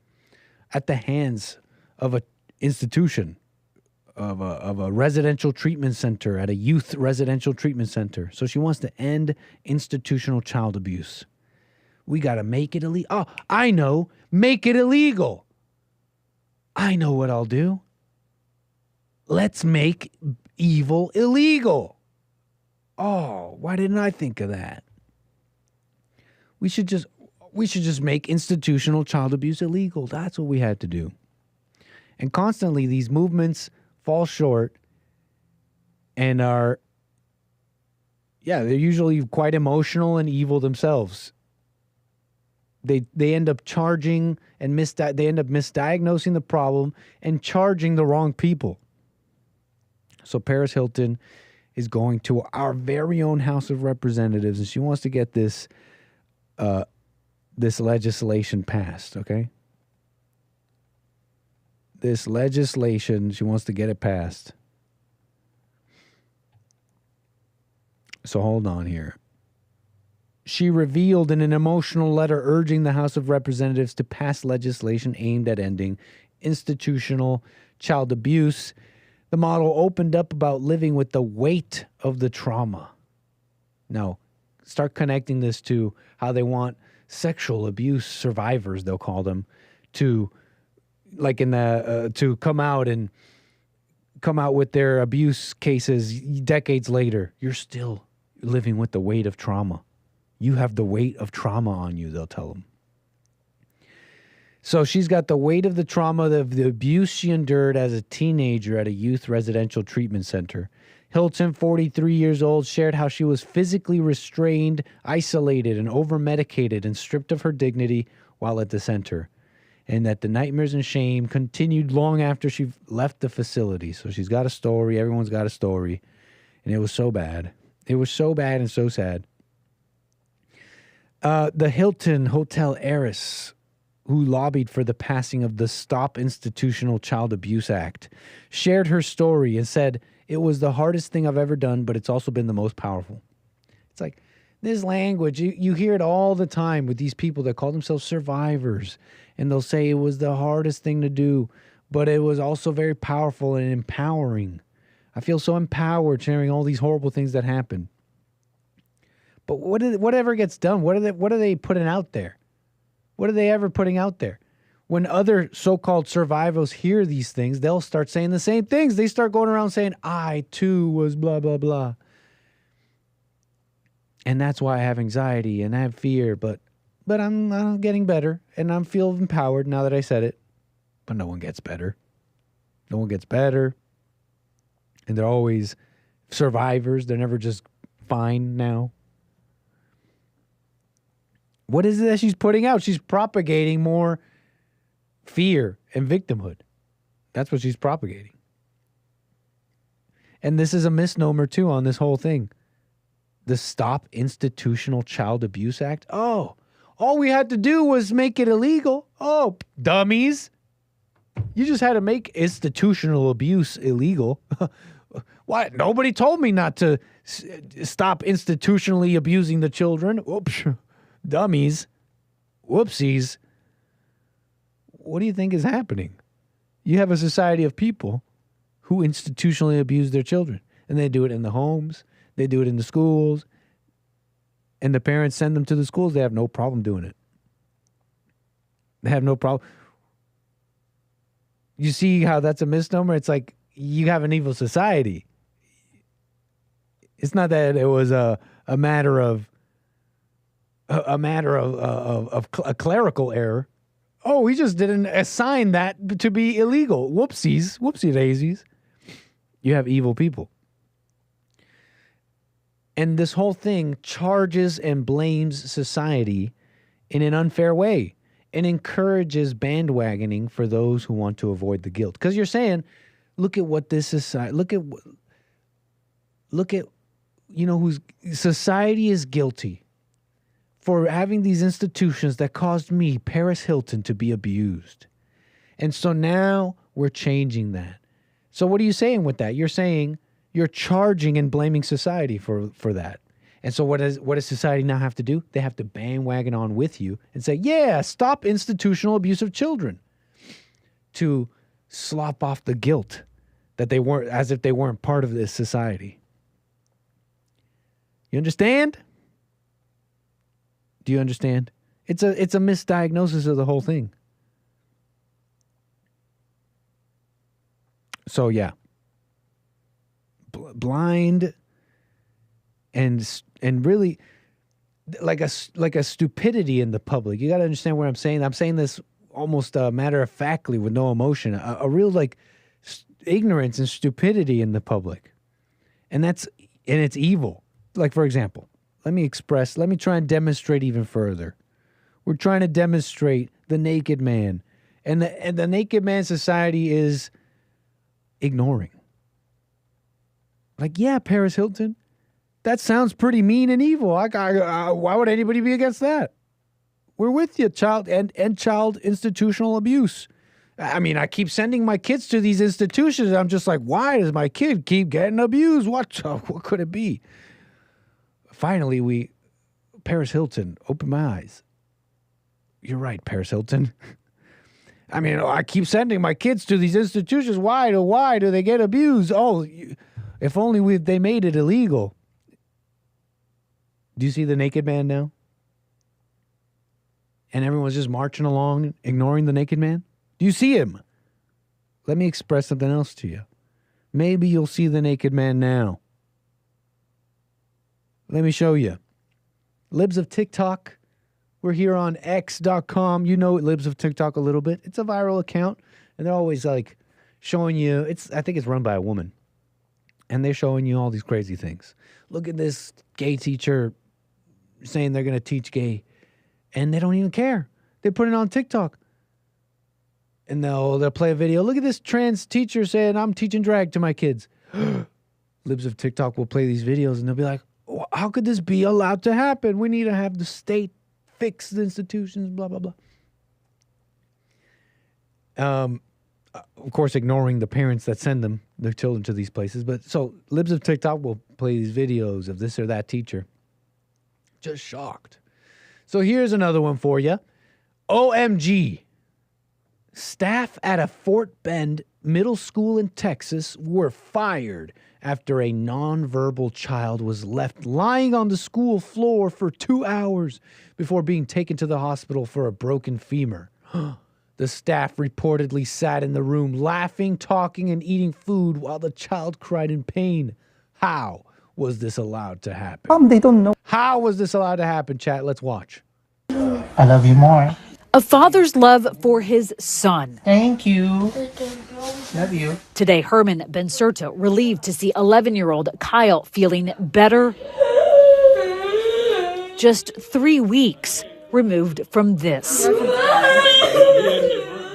at the hands of an institution, of a residential treatment center, at a youth residential treatment center. So she wants to end institutional child abuse. We got to make it illegal. Oh, I know. Make it illegal. I know what I'll do. Let's make evil illegal. Oh, why didn't I think of that? We should just make institutional child abuse illegal. That's what we had to do. And constantly these movements fall short and they're usually quite emotional and evil themselves. They end up charging and they end up misdiagnosing the problem and charging the wrong people. So Paris Hilton is going to our very own House of Representatives, and she wants to get this legislation passed, okay? This legislation, she wants to get it passed. So hold on here. She revealed in an emotional letter urging the House of Representatives to pass legislation aimed at ending institutional child abuse. The model opened up about living with the weight of the trauma. Now, start connecting this to how they want sexual abuse survivors, they'll call them, to like in the to come out with their abuse cases decades later. You're still living with the weight of trauma. You have the weight of trauma on you, they'll tell them. So she's got the weight of the trauma of the abuse she endured as a teenager at a youth residential treatment center. Hilton, 43 years old, shared how she was physically restrained, isolated, and over-medicated and stripped of her dignity while at the center, and that the nightmares and shame continued long after she left the facility. So she's got a story. Everyone's got a story. And it was so bad. It was so bad and so sad. The Hilton hotel heiress who lobbied for the passing of the Stop Institutional Child Abuse Act shared her story and said, "It was the hardest thing I've ever done, but it's also been the most powerful." It's like this language, you hear it all the time with these people that call themselves survivors. And they'll say it was the hardest thing to do, but it was also very powerful and empowering. I feel so empowered sharing all these horrible things that happen. But whatever gets done, what are they putting out there? What are they ever putting out there? When other so-called survivors hear these things, they'll start saying the same things. They start going around saying, I too was blah, blah, blah. And that's why I have anxiety and I have fear, but I'm getting better and I feel empowered now that I said it. But no one gets better. No one gets better. And they're always survivors. They're never just fine now. What is it that she's putting out? She's propagating more fear and victimhood. That's what she's propagating. And this is a misnomer, too, on this whole thing. The Stop Institutional Child Abuse Act. Oh, all we had to do was make it illegal. Oh, dummies. You just had to make institutional abuse illegal. Why? Nobody told me not to stop institutionally abusing the children. Oops. Dummies. Whoopsies. What do you think is happening? You have a society of people who institutionally abuse their children. And they do it in the homes. They do it in the schools. And the parents send them to the schools. They have no problem doing it. They have no problem. You see how that's a misnomer? It's like you have an evil society. It's not that it was a matter of a clerical error. Oh, we just didn't assign that to be illegal. Whoopsies. Whoopsie daisies. You have evil people. And this whole thing charges and blames society in an unfair way and encourages bandwagoning for those who want to avoid the guilt. Because you're saying, look at what this society, look at, whose society is guilty for having these institutions that caused me, Paris Hilton, to be abused. And so now we're changing that. So what are you saying with that? You're saying you're charging and blaming society for that. And so what does society now have to do? They have to bandwagon on with you and say, yeah, stop institutional abuse of children, to slop off the guilt that they weren't, as if they weren't part of this society. You understand? Do you understand? It's a misdiagnosis of the whole thing. So yeah, blind and really like a stupidity in the public. You got to understand what I'm saying. I'm saying this almost matter-of-factly with no emotion. A real like ignorance and stupidity in the public, and it's evil. Like, for example, let me try and demonstrate even further. We're trying to demonstrate the naked man, and the naked man society is ignoring. Like, yeah, Paris Hilton, that sounds pretty mean and evil. Why would anybody be against that? We're with you, child institutional abuse. I mean, I keep sending my kids to these institutions. I'm just like, why does my kid keep getting abused? What could it be? Finally, Paris Hilton opened my eyes. You're right, Paris Hilton. I mean, I keep sending my kids to these institutions. Why do they get abused? Oh, if only they made it illegal. Do you see the naked man now? And everyone's just marching along, ignoring the naked man? Do you see him? Let me express something else to you. Maybe you'll see the naked man now. Let me show you. Libs of TikTok. We're here on X.com. You know Libs of TikTok a little bit. It's a viral account, and they're always like showing you. I think it's run by a woman, and they're showing you all these crazy things. Look at this gay teacher saying they're going to teach gay, and they don't even care. They put it on TikTok, and they'll play a video. Look at this trans teacher saying I'm teaching drag to my kids. Libs of TikTok will play these videos, and they'll be like, how could this be allowed to happen? We need to have the state fix the institutions, blah, blah, blah. Of course, ignoring the parents that send their children to these places. But so Libs of TikTok will play these videos of this or that teacher. Just shocked. So here's another one for you. OMG. Staff at a Fort Bend middle school in Texas were fired after a nonverbal child was left lying on the school floor for 2 hours before being taken to the hospital for a broken femur. The staff reportedly sat in the room laughing, talking, and eating food while the child cried in pain. How was this allowed to happen? They don't know. How was this allowed to happen, chat? Let's watch. I love you more. A father's love for his son. Thank you. Love you. Today, Herman 𝒏𝒊𝒄𝒌𝒔𝒕𝒓𝒆𝒂𝒎 relieved to see 11-year-old Kyle feeling better. Just 3 weeks removed from this.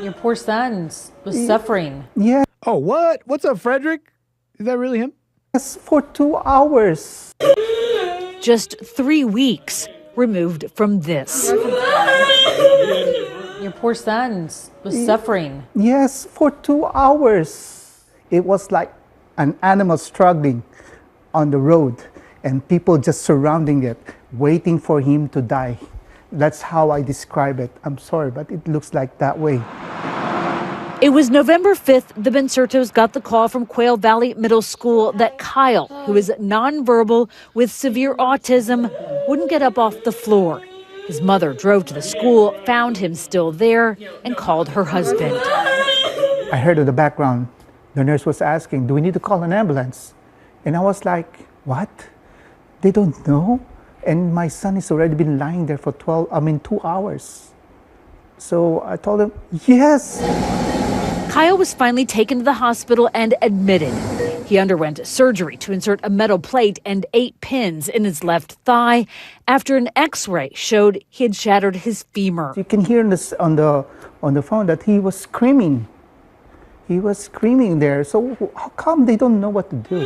Your poor son was suffering. Yeah. Oh, what? What's up, Frederick? Is that really him? Yes, for 2 hours. Just 3 weeks removed from this. Your poor son was suffering. Yes, for 2 hours. It was like an animal struggling on the road and people just surrounding it, waiting for him to die. That's how I describe it. I'm sorry, but it looks like that way. It was November 5th, the 𝒏𝒊𝒄𝒌𝒔𝒕𝒓𝒆𝒂𝒏 got the call from Quail Valley Middle School that Kyle, who is nonverbal with severe autism, wouldn't get up off the floor. His mother drove to the school, found him still there, and called her husband. I heard in the background, the nurse was asking, do we need to call an ambulance? And I was like, what? They don't know? And my son has already been lying there for 2 hours. So I told him, yes. Kyle was finally taken to the hospital and admitted. He underwent surgery to insert a metal plate and 8 pins in his left thigh after an X-ray showed he had shattered his femur. You can hear on the phone that he was screaming. He was screaming there. So how come they don't know what to do?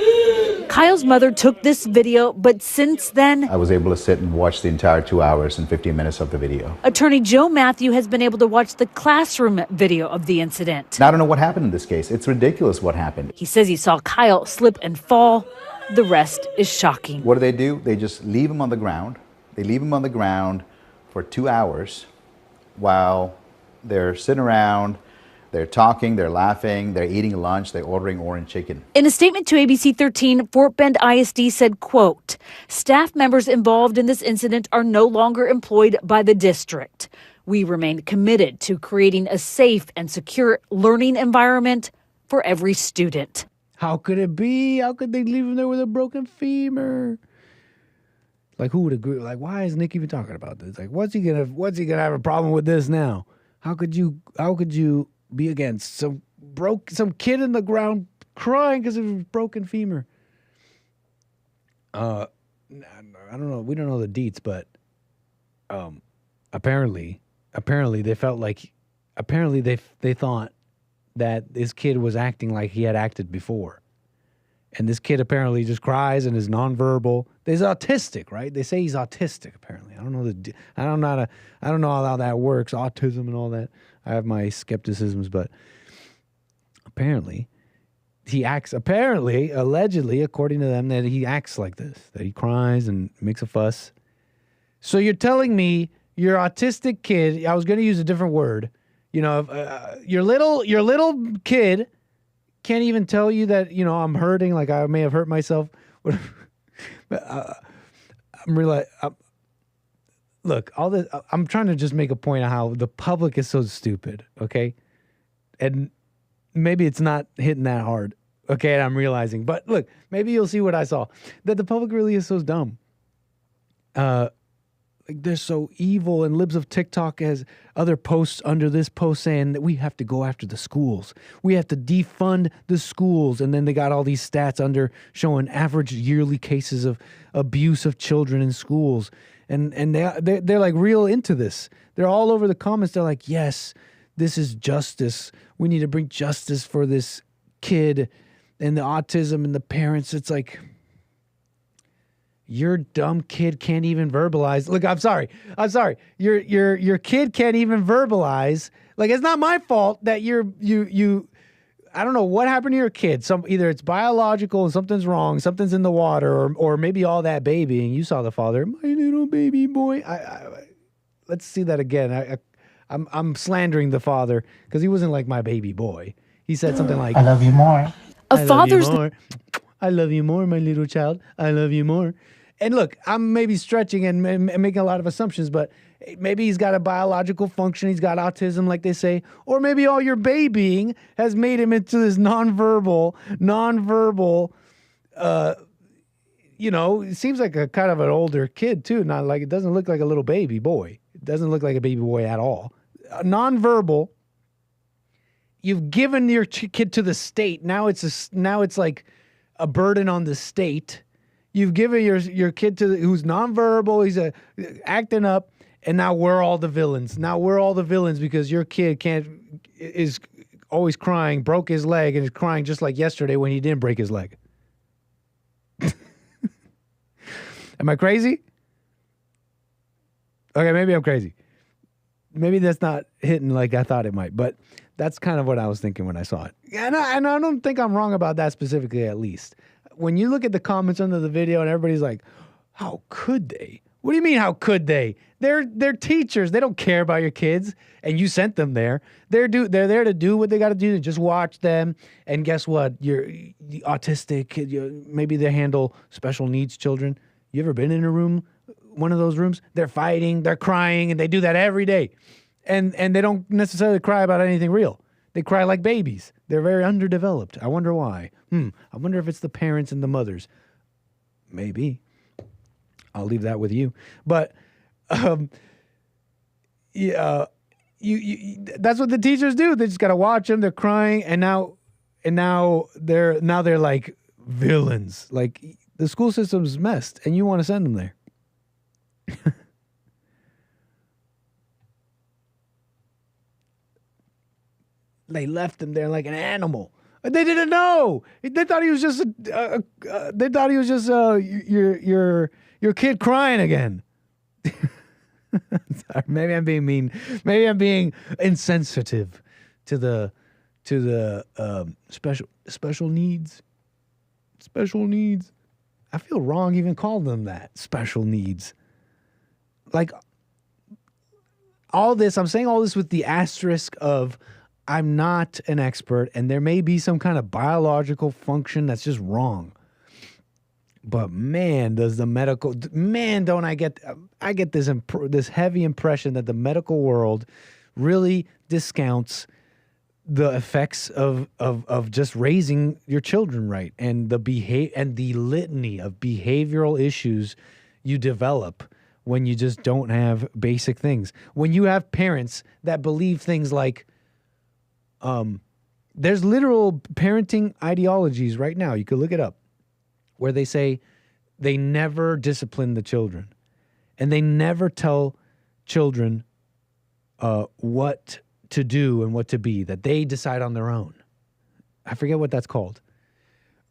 Kyle's mother took this video, but since then, I was able to sit and watch the entire 2 hours and 15 minutes of the video. Attorney Joe Matthew has been able to watch the classroom video of the incident. I don't know what happened in this case. It's ridiculous what happened. He says he saw Kyle slip and fall, The rest is shocking. What do? They just leave him on the ground. They leave him on the ground for 2 hours while they're sitting around, they're talking, they're laughing, they're eating lunch, they're ordering orange chicken. In a statement to ABC 13, Fort Bend ISD said, quote, staff members involved in this incident are no longer employed by the district. We remain committed to creating a safe and secure learning environment for every student. How could it be? How could they leave him there with a broken femur? Like, who would agree? Like, why is Nick even talking about this? Like, what's he gonna have a problem with this now? How could you be against some kid in the ground crying because of his broken femur? I don't know. We don't know the deets, but apparently they felt like they thought that this kid was acting like he had acted before. And this kid apparently just cries and is nonverbal. He's autistic, right? They say he's autistic. Apparently, I don't know how that works, autism and all that. I have my skepticisms, but apparently he acts. Apparently, allegedly, according to them, that he acts like this. That he cries and makes a fuss. So you're telling me your autistic kid? I was going to use a different word. You know, your little kid can't even tell you that, you know, I'm hurting, like I may have hurt myself. But look, all this, I'm trying to just make a point of how the public is so stupid, okay? And maybe it's not hitting that hard, okay? And I'm realizing, but look, maybe you'll see what I saw, that the public really is so dumb. Like they're so evil, and Libs of TikTok has other posts under this post saying that we have to go after the schools. We have to defund the schools. And then they got all these stats under showing average yearly cases of abuse of children in schools. And they're like real into this. They're all over the comments. They're like, yes, this is justice. We need to bring justice for this kid and the autism and the parents. It's like, your dumb kid can't even verbalize. Look, I'm sorry. Your kid can't even verbalize. Like, it's not my fault that you. I don't know what happened to your kid. Either it's biological and something's wrong, something's in the water, or maybe all that babying. You saw the father, my little baby boy. Let's see that again. I'm slandering the father because he wasn't like my baby boy. He said something like, I love you more. A father's. I love you more, my little child. I love you more. And look, I'm maybe stretching and making a lot of assumptions, but maybe he's got a biological function. He's got autism, like they say. Or maybe all your babying has made him into this nonverbal, you know, it seems like a kind of an older kid, too. Not like, it doesn't look like a little baby boy. It doesn't look like a baby boy at all. Nonverbal. You've given your kid to the state. Now it's like a burden on the state. You've given your kid who's nonverbal, he's acting up, and now we're all the villains. Now we're all the villains because your kid is always crying, broke his leg, and is crying just like yesterday when he didn't break his leg. Am I crazy? Okay, maybe I'm crazy. Maybe that's not hitting like I thought it might, but that's kind of what I was thinking when I saw it. And I don't think I'm wrong about that specifically, at least. When you look at the comments under the video and everybody's like, how could they? What do you mean, how could they? They're teachers. They don't care about your kids, and you sent them there. They're there to do what they got to do, to just watch them. And guess what? The autistic kid, maybe they handle special needs children. You ever been in a room, one of those rooms? They're fighting, they're crying, and they do that every day. And they don't necessarily cry about anything real. They cry like babies. They're very underdeveloped. I wonder why. I wonder if it's the parents and the mothers. Maybe. I'll leave that with you. But yeah, that's what the teachers do. They just gotta watch them. They're crying, and now they're like villains. Like, the school system's messed, and you want to send them there. They left him there like an animal. They didn't know. They thought he was just your kid crying again. Sorry, maybe I'm being mean. Maybe I'm being insensitive to the special needs. Special needs. I feel wrong even calling them that, special needs. Like, all this, I'm saying all this with the asterisk of I'm not an expert and there may be some kind of biological function that's just wrong. But man, don't I get this heavy impression that the medical world really discounts the effects of just raising your children right, and the litany of behavioral issues you develop when you just don't have basic things. When you have parents that believe things like, there's literal parenting ideologies right now, you could look it up, where they say they never discipline the children and they never tell children what to do and what to be, that they decide on their own. I forget what that's called.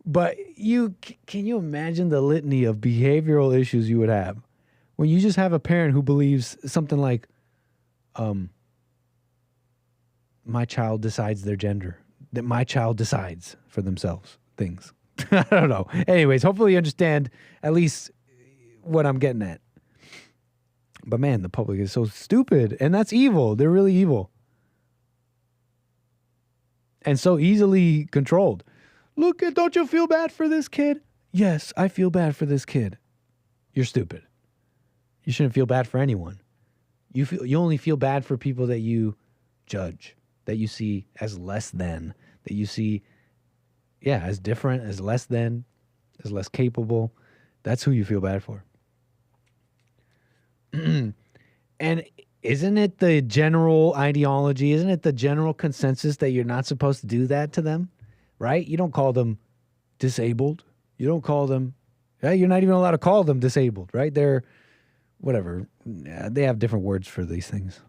But can you imagine the litany of behavioral issues you would have when you just have a parent who believes something like, my child decides their gender, that my child decides for themselves things. I don't know. Anyways, hopefully you understand at least what I'm getting at. But man, the public is so stupid, and that's evil. They're really evil. And so easily controlled. Don't you feel bad for this kid? Yes, I feel bad for this kid. You're stupid. You shouldn't feel bad for anyone. You only feel bad for people that you judge, that you see as less than, that you see, as different, as less than, as less capable. That's who you feel bad for. And isn't it the general ideology, isn't it the general consensus that you're not supposed to do that to them, right? You don't call them disabled. You don't call them, you're not even allowed to call them disabled, right? They're, whatever, they have different words for these things.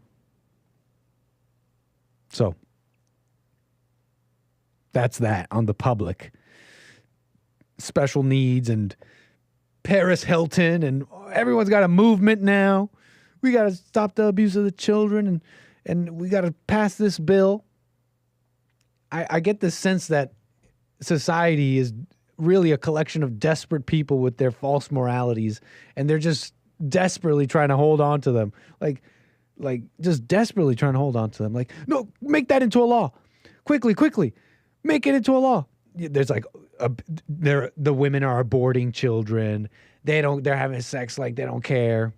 So, that's that on the public. Special needs and Paris Hilton, and everyone's got a movement now. We got to stop the abuse of the children, and we got to pass this bill. I get the sense that society is really a collection of desperate people with their false moralities, and they're just desperately trying to hold on to them. Like just desperately trying to hold on to them. Like, no, make that into a law. Quickly. Make it into a law. There's like, the women are aborting children. They're having sex like they don't care.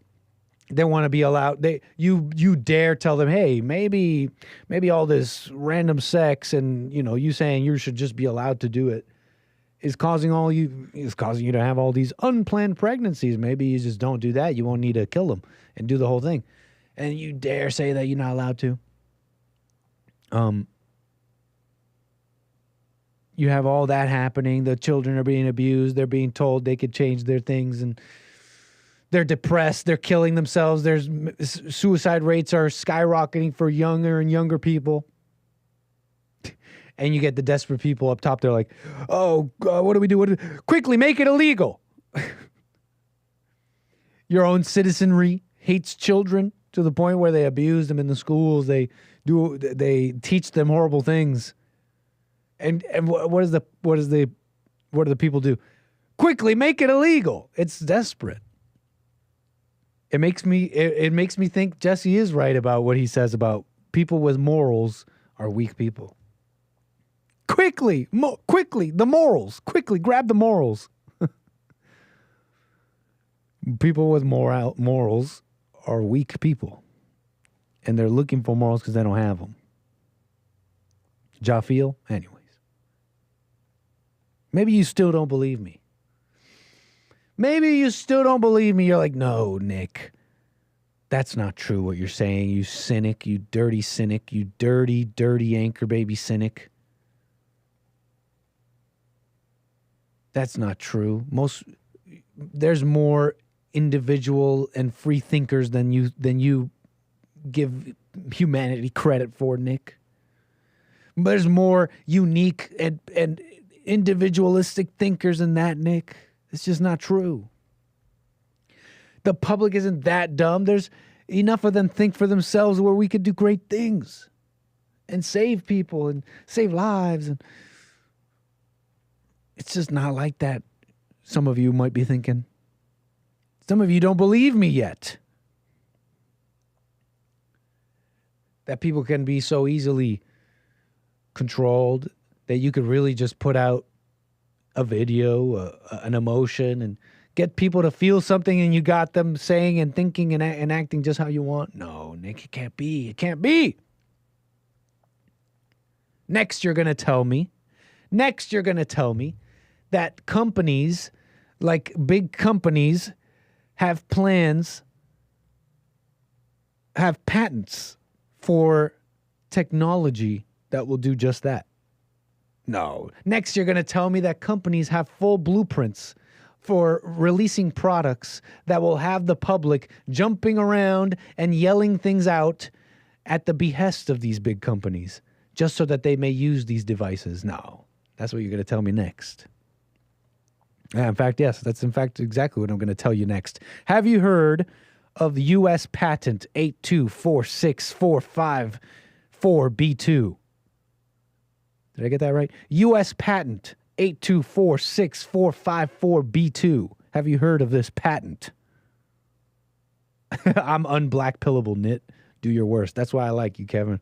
They want to be allowed. You dare tell them, hey, maybe all this random sex and you saying you should just be allowed to do it is causing you to have all these unplanned pregnancies. Maybe you just don't do that. You won't need to kill them and do the whole thing. And you dare say that you're not allowed to. You have all that happening. The children are being abused. They're being told they could change their things, and they're depressed. They're killing themselves. There's suicide rates are skyrocketing for younger and younger people. And you get the desperate people up top. They're like, oh, God, what do we do? Quickly, make it illegal. Your own citizenry hates children to the point where they abuse them in the schools. They teach them horrible things. And what do the people do? Quickly, make it illegal. It's desperate. It makes me think Jesse is right about what he says about people with morals are weak people. Quickly, the morals. Quickly, grab the morals. People with morals are weak people. And they're looking for morals because they don't have them. 💂 anyways. Maybe you still don't believe me. You're like, no, Nick. That's not true what you're saying, you cynic, you dirty cynic, you dirty, dirty anchor baby cynic. That's not true. There's more individual and free thinkers than you give humanity credit for, Nick. There's more unique and individualistic thinkers than that, Nick. It's just not true. The public isn't that dumb. There's enough of them think for themselves where we could do great things and save people and save lives. And it's just not like that Some of you might be thinking. Some of you don't believe me yet. That people can be so easily controlled that you could really just put out a video, an emotion, and get people to feel something, and you got them saying and thinking and acting just how you want. No, Nick, it can't be. It can't be. Next, you're going to tell me that companies, like big companies, have plans, have patents for technology that will do just that. No. Next, you're going to tell me that companies have full blueprints for releasing products that will have the public jumping around and yelling things out at the behest of these big companies, just so that they may use these devices. No. That's what you're going to tell me next. In fact, yes, that's in fact exactly what I'm going to tell you next. Have you heard of the U.S. patent 8246454B2? Did I get that right? U.S. patent 8246454B2. Have you heard of this patent? I'm unblackpillable, Nit. Do your worst. That's why I like you, Kevin.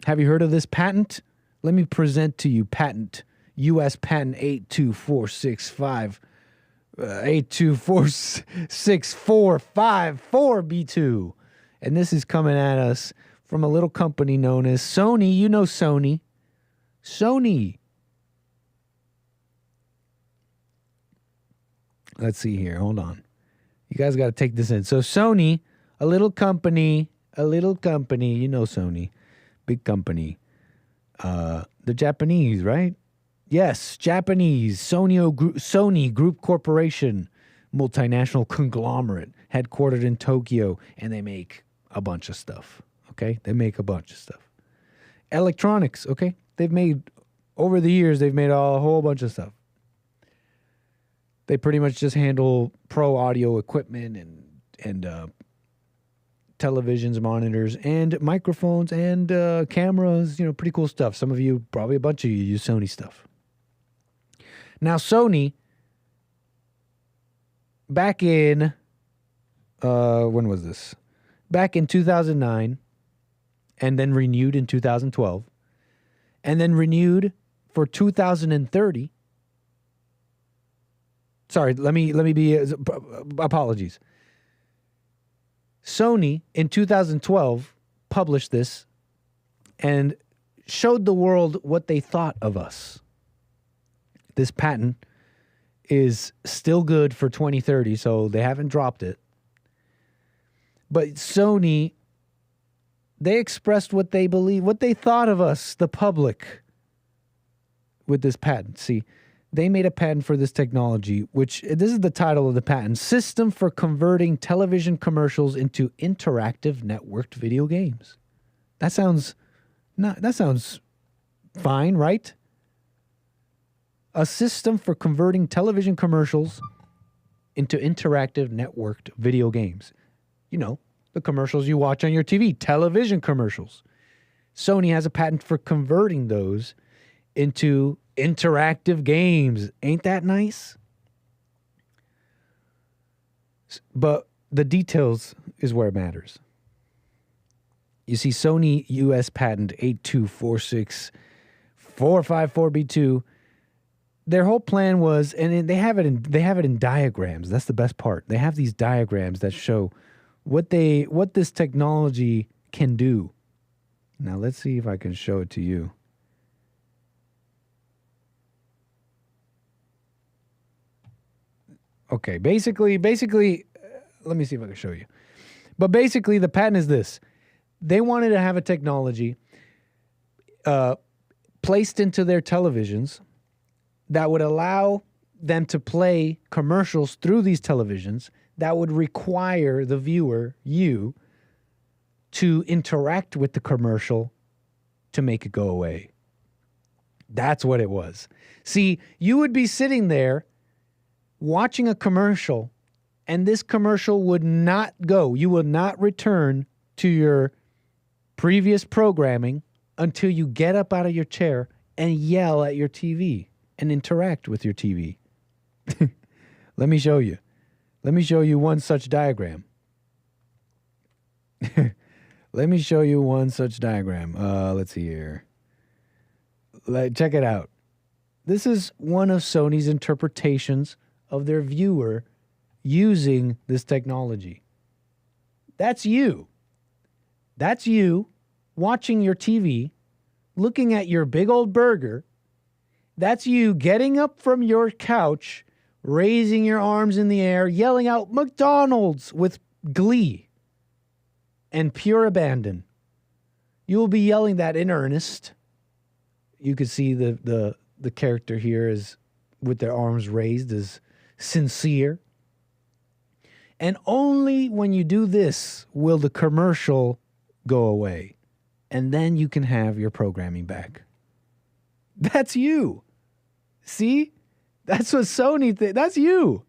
Have you heard of this patent? Let me present to you patent. U.S. patent 8246454B2. And this is coming at us from a little company known as Sony. You know Sony. Sony. Let's see here. Hold on. You guys got to take this in. So Sony, a little company, you know Sony, big company. The Japanese, right? Yes, Japanese. Sony Group Corporation, multinational conglomerate, headquartered in Tokyo, and they make a bunch of stuff. Okay? They make a bunch of stuff. Electronics, okay? Over the years, they've made a whole bunch of stuff. They pretty much just handle pro audio equipment and televisions, monitors, and microphones, and cameras, pretty cool stuff. Some of you, probably a bunch of you, use Sony stuff. Now, Sony, back in, when was this? Back in 2009, and then renewed in 2012, and then renewed for 2030. Sorry, let me be, apologies. Sony, in 2012, published this and showed the world what they thought of us. This patent is still good for 2030, so they haven't dropped it. But Sony, they expressed what they believe, what they thought of us, the public, with this patent. See, they made a patent for this technology, which, this is the title of the patent, System for Converting Television Commercials into Interactive Networked Video Games. That sounds fine, right? A system for converting television commercials into interactive networked video games. The commercials you watch on your TV, television commercials. Sony has a patent for converting those into interactive games. Ain't that nice? But the details is where it matters. You see, Sony U.S. patent 8246454B2, their whole plan was, and they have it in diagrams. That's the best part. They have these diagrams that show what this technology can do. Now let's see if I can show it to you. Okay, basically, let me see if I can show you. But basically, the patent is this. They wanted to have a technology placed into their televisions that would allow them to play commercials through these televisions that would require the viewer, you, to interact with the commercial to make it go away. That's what it was. See, you would be sitting there watching a commercial, and this commercial would not go. You would not return to your previous programming until you get up out of your chair and yell at your TV and interact with your TV. Let me show you. Let me show you one such diagram. Let me show you one such diagram. Let's see here. Check it out. This is one of Sony's interpretations of their viewer using this technology. That's you. That's you watching your TV, looking at your big old burger. That's you getting up from your couch, raising your arms in the air, yelling out McDonald's with glee and pure abandon. You will be yelling that in earnest. You could see the character here is with their arms raised is sincere. And only when you do this will the commercial go away. And then you can have your programming back. That's you. See? That's what Sony thinks. That's you.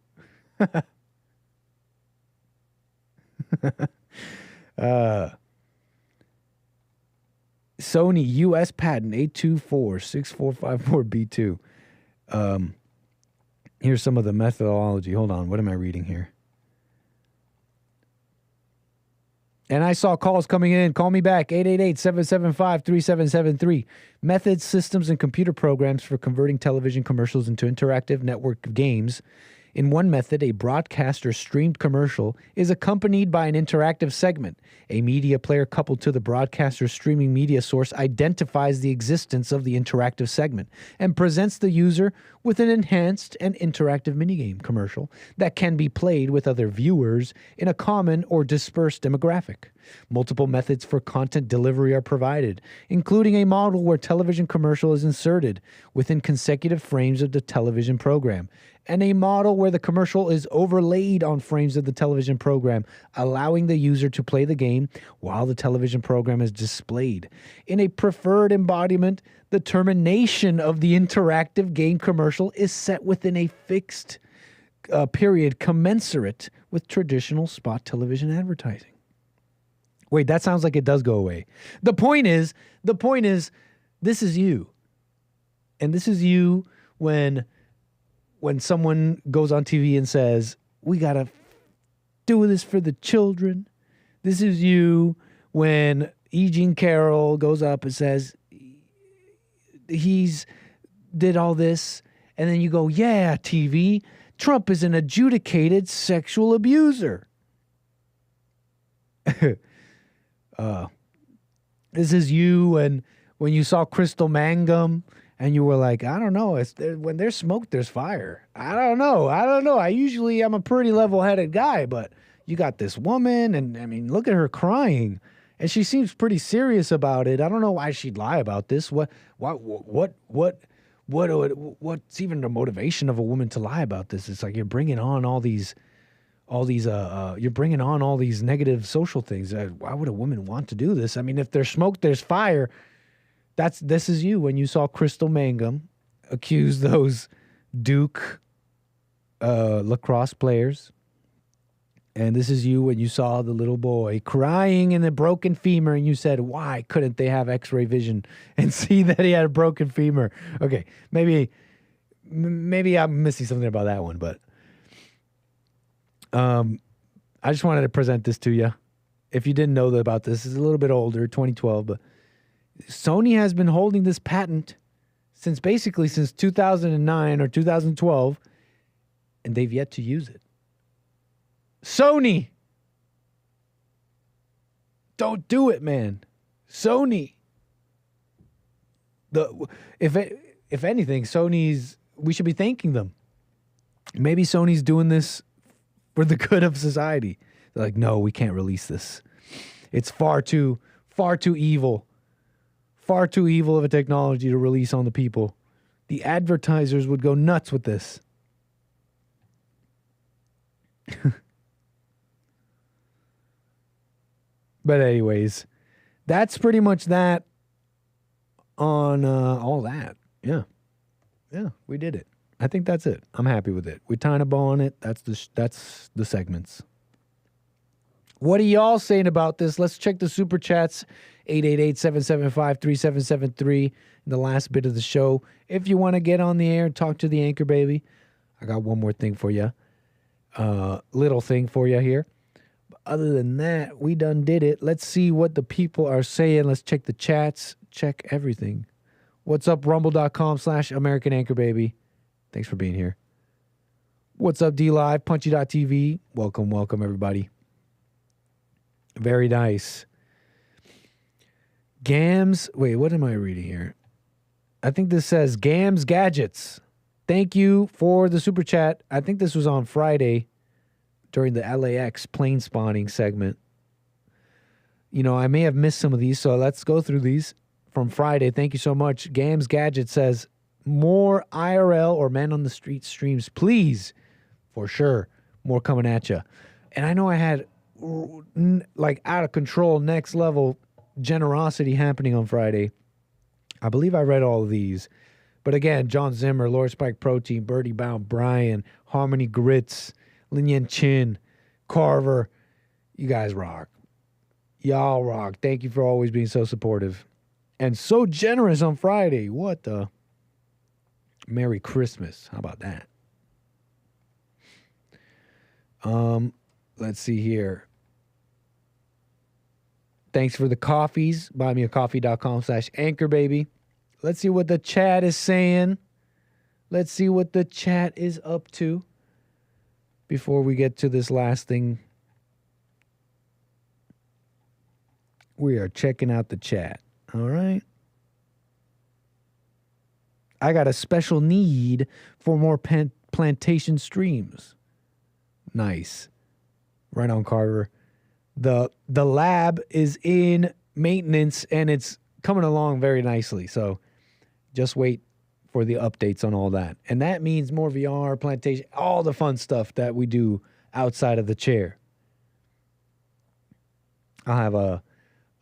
Sony U.S. patent 824-6454B2. Here's some of the methodology. Hold on. What am I reading here? And I saw calls coming in. Call me back. 888-775-3773. Methods, systems, and computer programs for converting television commercials into interactive network games. In one method, a broadcaster streamed commercial is accompanied by an interactive segment. A media player coupled to the broadcaster's streaming media source identifies the existence of the interactive segment and presents the user with an enhanced and interactive minigame commercial that can be played with other viewers in a common or dispersed demographic. Multiple methods for content delivery are provided, including a model where television commercial is inserted within consecutive frames of the television program, and a model where the commercial is overlaid on frames of the television program, allowing the user to play the game while the television program is displayed. In a preferred embodiment, the termination of the interactive game commercial is set within a fixed period commensurate with traditional spot television advertising. Wait, that sounds like it does go away. The point is, this is you. And this is you when someone goes on TV and says, we got to do this for the children. This is you when Eugene Carroll goes up and says, he's did all this. And then you go, yeah, TV, Trump is an adjudicated sexual abuser. This is you when you saw Crystal Mangum and you were like, I don't know, when there's smoke, there's fire. I don't know. I'm a pretty level-headed guy, but you got this woman, and I mean, look at her crying, and she seems pretty serious about it. I don't know why she'd lie about this. What's even the motivation of a woman to lie about this? It's like you're bringing on all these negative social things. Why would a woman want to do this? I mean, if there's smoke, there's fire. This is you when you saw Crystal Mangum accuse those Duke lacrosse players. And this is you when you saw the little boy crying in a broken femur and you said, why couldn't they have x-ray vision and see that he had a broken femur? Okay, maybe I'm missing something about that one, but I just wanted to present this to you. If you didn't know about this, it's a little bit older, 2012, but Sony has been holding this patent since 2009 or 2012, and they've yet to use it. Sony! Don't do it, man. Sony! If anything, we should be thanking them. Maybe Sony's doing this for the good of society. They're like, no, we can't release this. It's far too evil. Far too evil of a technology to release on the people. The advertisers would go nuts with this. But anyways, that's pretty much that on all that. Yeah, we did it. I think that's it. I'm happy with it. We tied a bow on it. That's the segments. What are y'all saying about this? Let's check the super chats. 888-775-3773 in the last bit of the show. If you want to get on the air and talk to the anchor baby, I got one more thing for you. Little thing for you here. But other than that, we done did it. Let's see what the people are saying. Let's check the chats. Check everything. What's up, rumble.com/American Anchor Baby. Thanks for being here. What's up, D-Live, Punchy.tv. Welcome, everybody. Very nice. Gams, wait, what am I reading here? I think this says Gams Gadgets. Thank you for the super chat. I think this was on Friday during the LAX plane spawning segment. You know, I may have missed some of these, so let's go through these from Friday. Thank you so much. Gams Gadget says, more IRL or man on the street streams, please. For sure. More coming at you. And I know I had like out of control, next level generosity happening on Friday. I believe I read all of these. But again, John Zimmer, Lord Spike Protein, Birdie Bound, Brian, Harmony Grits, Lin Yen Chin, Carver. You guys rock. Y'all rock. Thank you for always being so supportive. And so generous on Friday. What the? Merry Christmas. How about that? Let's see here. Thanks for the coffees. Buymeacoffee.com/anchor baby. Let's see what the chat is saying. Let's see what the chat is up to before we get to this last thing. We are checking out the chat. All right. I got a special need for more plantation streams. Nice. Right on, Carver. The lab is in maintenance and it's coming along very nicely. So just wait for the updates on all that. And that means more VR, plantation, all the fun stuff that we do outside of the chair. I'll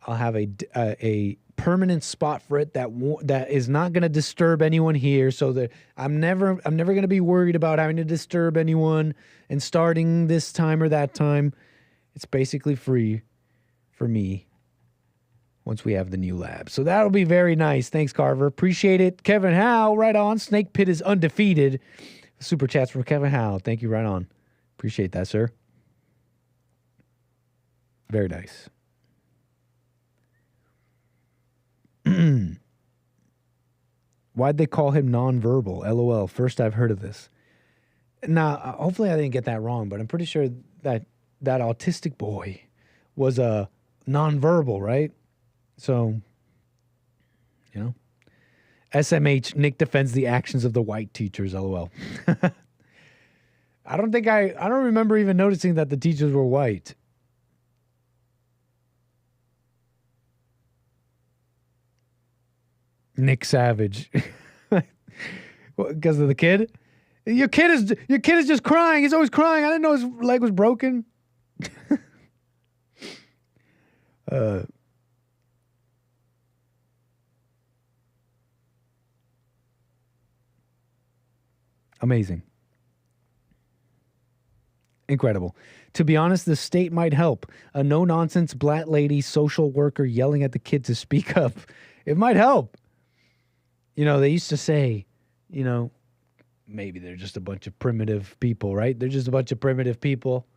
have a permanent spot for it that is not going to disturb anyone here, so that I'm never going to be worried about having to disturb anyone and starting this time or that time. It's basically free for me once we have the new lab. So that'll be very nice. Thanks, Carver. Appreciate it. Kevin Howe, right on. Snake Pit is undefeated. Super chats from Kevin Howe. Thank you, right on. Appreciate that, sir. Very nice. Why'd they call him nonverbal? LOL. First I've heard of this. Now, hopefully I didn't get that wrong, but I'm pretty sure that autistic boy was a nonverbal, right? So, you know. SMH, Nick defends the actions of the white teachers, LOL. I don't remember even noticing that the teachers were white. Nick Savage. Because of the kid? Your kid is just crying. He's always crying. I didn't know his leg was broken. Amazing. Incredible. To be honest, the state might help. A no-nonsense black lady social worker yelling at the kid to speak up. It might help. You know, they used to say, you know, maybe they're just a bunch of primitive people, right? They're just a bunch of primitive people,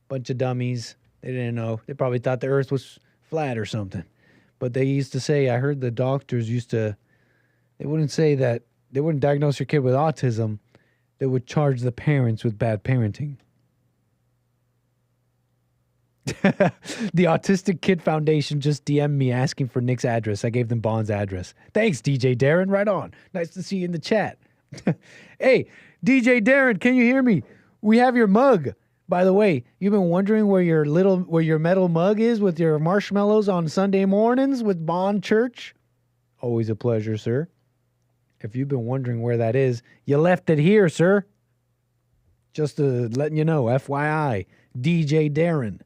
bunch of dummies. They didn't know. They probably thought the earth was flat or something. But they used to say, I heard the doctors used to, they wouldn't say that, they wouldn't diagnose your kid with autism. They would charge the parents with bad parenting. The Autistic Kid Foundation just DM'd me asking for Nick's address. I gave them Bond's address. Thanks, DJ Darren. Right on. Nice to see you in the chat. Hey, DJ Darren, can you hear me? We have your mug. By the way, you've been wondering where your metal mug is with your marshmallows on Sunday mornings with Bond Church? Always a pleasure, sir. If you've been wondering where that is, you left it here, sir. Just letting you know, FYI, DJ Darren.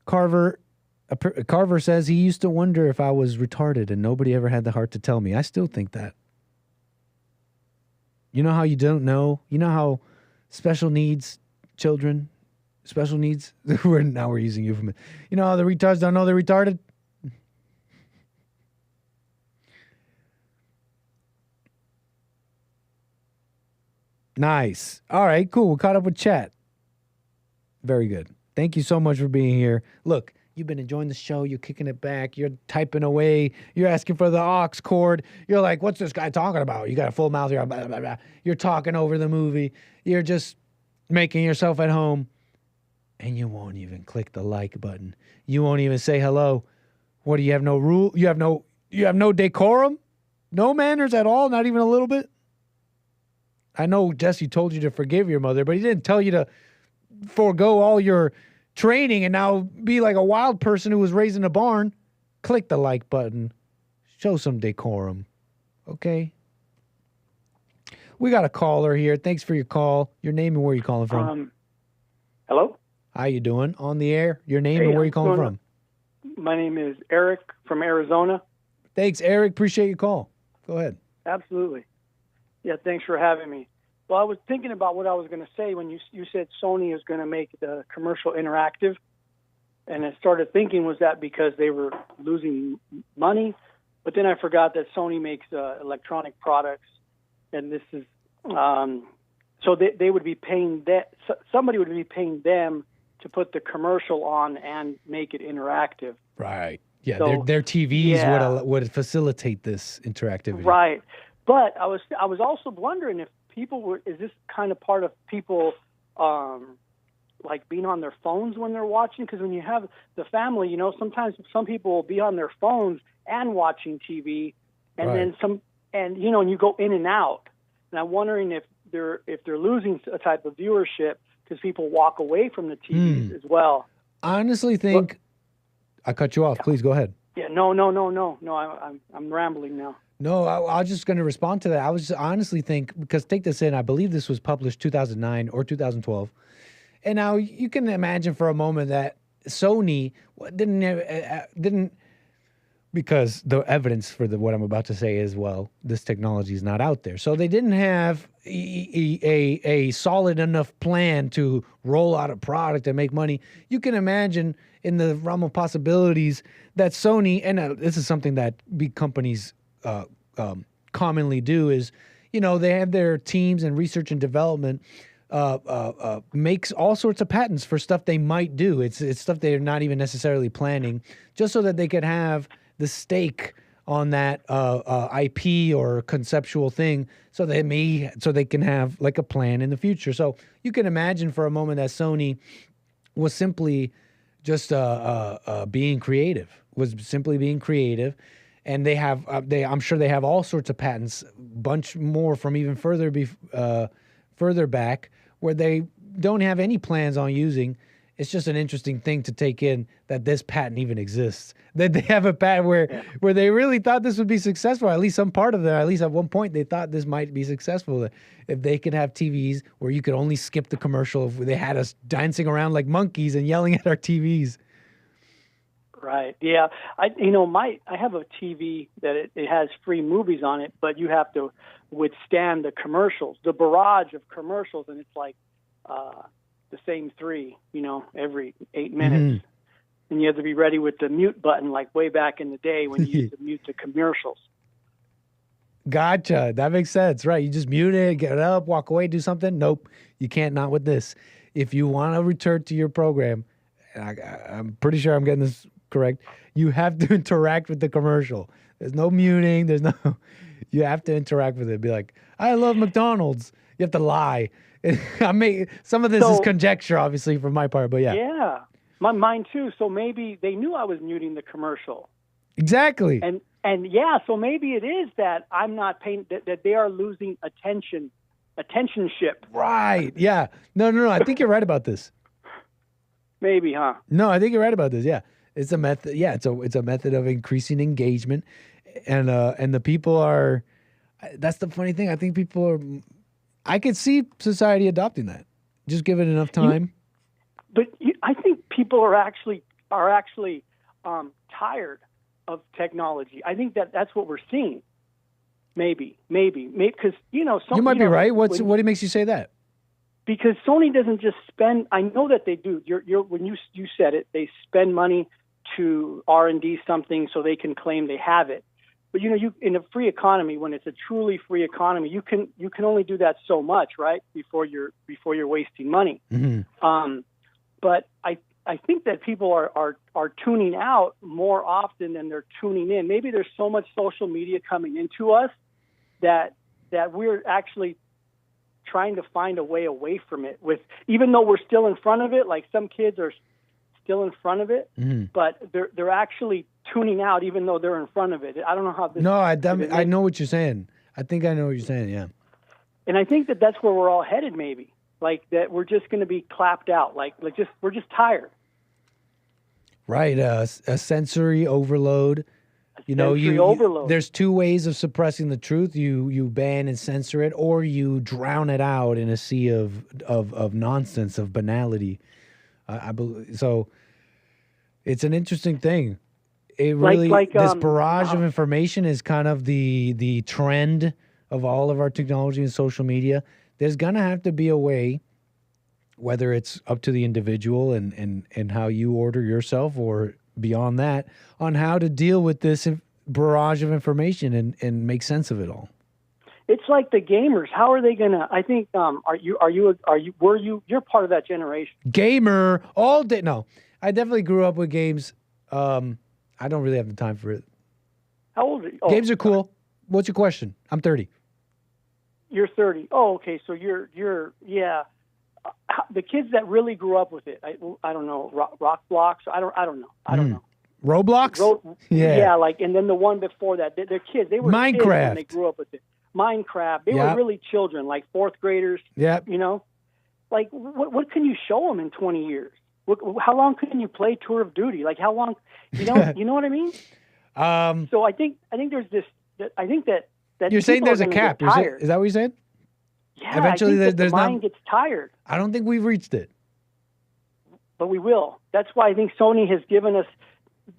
Carver says he used to wonder if I was retarded and nobody ever had the heart to tell me. I still think that. You know how you don't know? You know how special needs children, special needs. Now we're using euphemism. You know how the retards don't know they're retarded? Nice. All right, cool. We're caught up with chat. Very good. Thank you so much for being here. Look, you've been enjoying the show. You're kicking it back. You're typing away. You're asking for the aux cord. You're like, what's this guy talking about? You got a full mouth. You're, blah, blah, blah. You're talking over the movie. You're just making yourself at home. And you won't even click the like button. You won't even say hello. What, do you have no rule? You have no decorum? No manners at all? Not even a little bit? I know Jesse told you to forgive your mother, but he didn't tell you to forego all your training and now be like a wild person who was raised in a barn. Click the like button. Show some decorum. Okay? We got a caller here. Thanks for your call. Your name and where you calling from. Hello? How you doing? On the air. Your name and where you calling from. My name is Eric from Arizona. Thanks, Eric. Appreciate your call. Go ahead. Absolutely. Yeah, thanks for having me. Well, I was thinking about what I was going to say when you said Sony is going to make the commercial interactive. And I started thinking, was that because they were losing money? But then I forgot that Sony makes electronic products. And this is, so they would be paying that, somebody would be paying them to put the commercial on and make it interactive. Right. Yeah, So, their TVs yeah. would facilitate this interactivity. Right. But I was also wondering if people were, is this kind of part of people like being on their phones when they're watching? Because when you have the family, sometimes some people will be on their phones and watching TV, and then some, and and you go in and out. And I'm wondering if they're losing a type of viewership because people walk away from the TVs as well. I honestly think I cut you off. Please go ahead. Yeah, no. I'm rambling now. No, I was just going to respond to that. I was honestly think, because take this in, I believe this was published 2009 or 2012. And now you can imagine for a moment that Sony didn't, because the evidence for what I'm about to say is, well, this technology is not out there. So they didn't have a solid enough plan to roll out a product and make money. You can imagine in the realm of possibilities that Sony, and this is something that big companies commonly do, is, they have their teams and research and development makes all sorts of patents for stuff they might do. It's stuff they're not even necessarily planning, just so that they could have the stake on that IP or conceptual thing, so they can have like a plan in the future. So you can imagine for a moment that Sony was simply just being creative, and they have I'm sure they have all sorts of patents, bunch more from even further back, where they don't have any plans on using. It's just an interesting thing to take in that this patent even exists. That they have a patent where they really thought this would be successful. At least some part of them, at least at one point, they thought this might be successful. If they could have TVs where you could only skip the commercial, if they had us dancing around like monkeys and yelling at our TVs. Right. Yeah. I have a TV that it has free movies on it, but you have to withstand the commercials, the barrage of commercials, and it's like the same three, every 8 minutes. Mm-hmm. And you have to be ready with the mute button, like way back in the day when you used to mute the commercials. Gotcha. That makes sense. Right. You just mute it, get up, walk away, do something. Nope. You can't, not with this. If you want to return to your program, and I'm pretty sure I'm getting this correct, you have to interact with the commercial. There's no muting. You have to interact with it. Be like, I love McDonald's. You have to lie. Some of this is conjecture, obviously, from my part, but yeah. Yeah. Mine too. So maybe they knew I was muting the commercial. Exactly. And yeah, so maybe it is that I'm not paying, that they are losing attentionship. Right. Yeah. No. I think you're right about this. Maybe, huh? No, I think you're right about this. Yeah. It's a method. Yeah. It's a method of increasing engagement, and the people are. That's the funny thing. I think people are. I could see society adopting that. Just give it enough time. I think people are actually tired of technology. I think that's what we're seeing. Maybe, because you might be right. What makes you say that? because Sony doesn't just spend. I know that they do. When you said it, they spend money to R&D something so they can claim they have it. But you in a free economy, when it's a truly free economy, you can only do that so much, right? Before you're wasting money. Mm-hmm. But I think that people are tuning out more often than they're tuning in. Maybe there's so much social media coming into us that we're actually trying to find a way away from it. Even though we're still in front of it, like some kids are still in front of it, but they're actually tuning out even though they're in front of it. I don't know how this. No, I know what you're saying. I think I know what you're saying. Yeah. And I think that that's where we're all headed. Maybe like that we're just going to be clapped out. We're just tired. Right. A sensory overload. Overload. There's two ways of suppressing the truth. You ban and censor it, or you drown it out in a sea of nonsense, of banality. I believe so. It's an interesting thing. It really this barrage of information is kind of the trend of all of our technology and social media. There's gonna have to be a way, whether it's up to the individual and how you order yourself or beyond that, on how to deal with this barrage of information and make sense of it all. It's like the gamers. How are they gonna? I think. You're part of that generation. Gamer all day. No, I definitely grew up with games. I don't really have the time for it. How old are you? Oh, games are cool. What's your question? I'm 30. You're 30. Oh, okay. So you're the kids that really grew up with it. I don't know. Rock blocks. I don't know. Roblox. Yeah. And then the one before that. They're kids. They were Minecraft. Kids when they grew up with it. Minecraft. They were really children, like fourth graders. Yeah. Like what can you show them in 20 years? How long can you play Tour of Duty? Like how long? You know what I mean? So I think there's this. I think that you're saying there's a cap. Is that what you're saying? Yeah. Eventually, I think there's the mind gets tired. I don't think we've reached it. But we will. That's why I think Sony has given us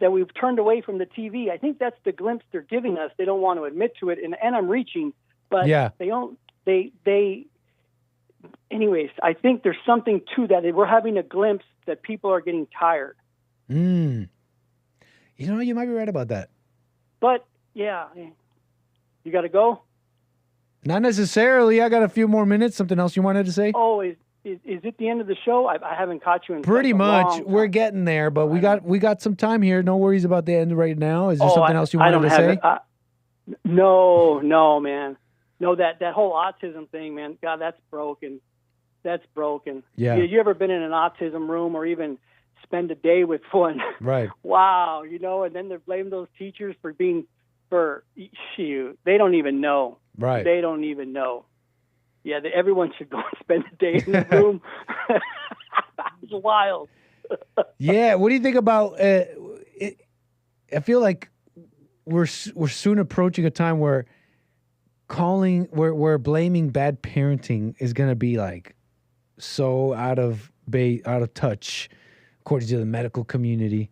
that we've turned away from the TV. I think that's the glimpse they're giving us. They don't want to admit to it, and I'm reaching, but they don't. They. Anyways, I think there's something to that. We're having a glimpse that people are getting tired. You might be right about that. But yeah, you got to go. Not necessarily. I got a few more minutes. Something else you wanted to say? Oh, is it the end of the show? I haven't caught you in pretty much. We're getting there, but we got some time here. No worries about the end right now. Is there something else you wanted to say? No, man. No, that whole autism thing, man. God, that's broken. That's broken. Yeah. You ever been in an autism room or even spend a day with one? Right. Wow. And then they blame those teachers for shoot. They don't even know. Right. They don't even know. Yeah, everyone should go and spend a day in the room. It's wild. Yeah. What do you think about it? I feel like we're soon approaching a time where where blaming bad parenting is going to be like so out of touch, according to the medical community,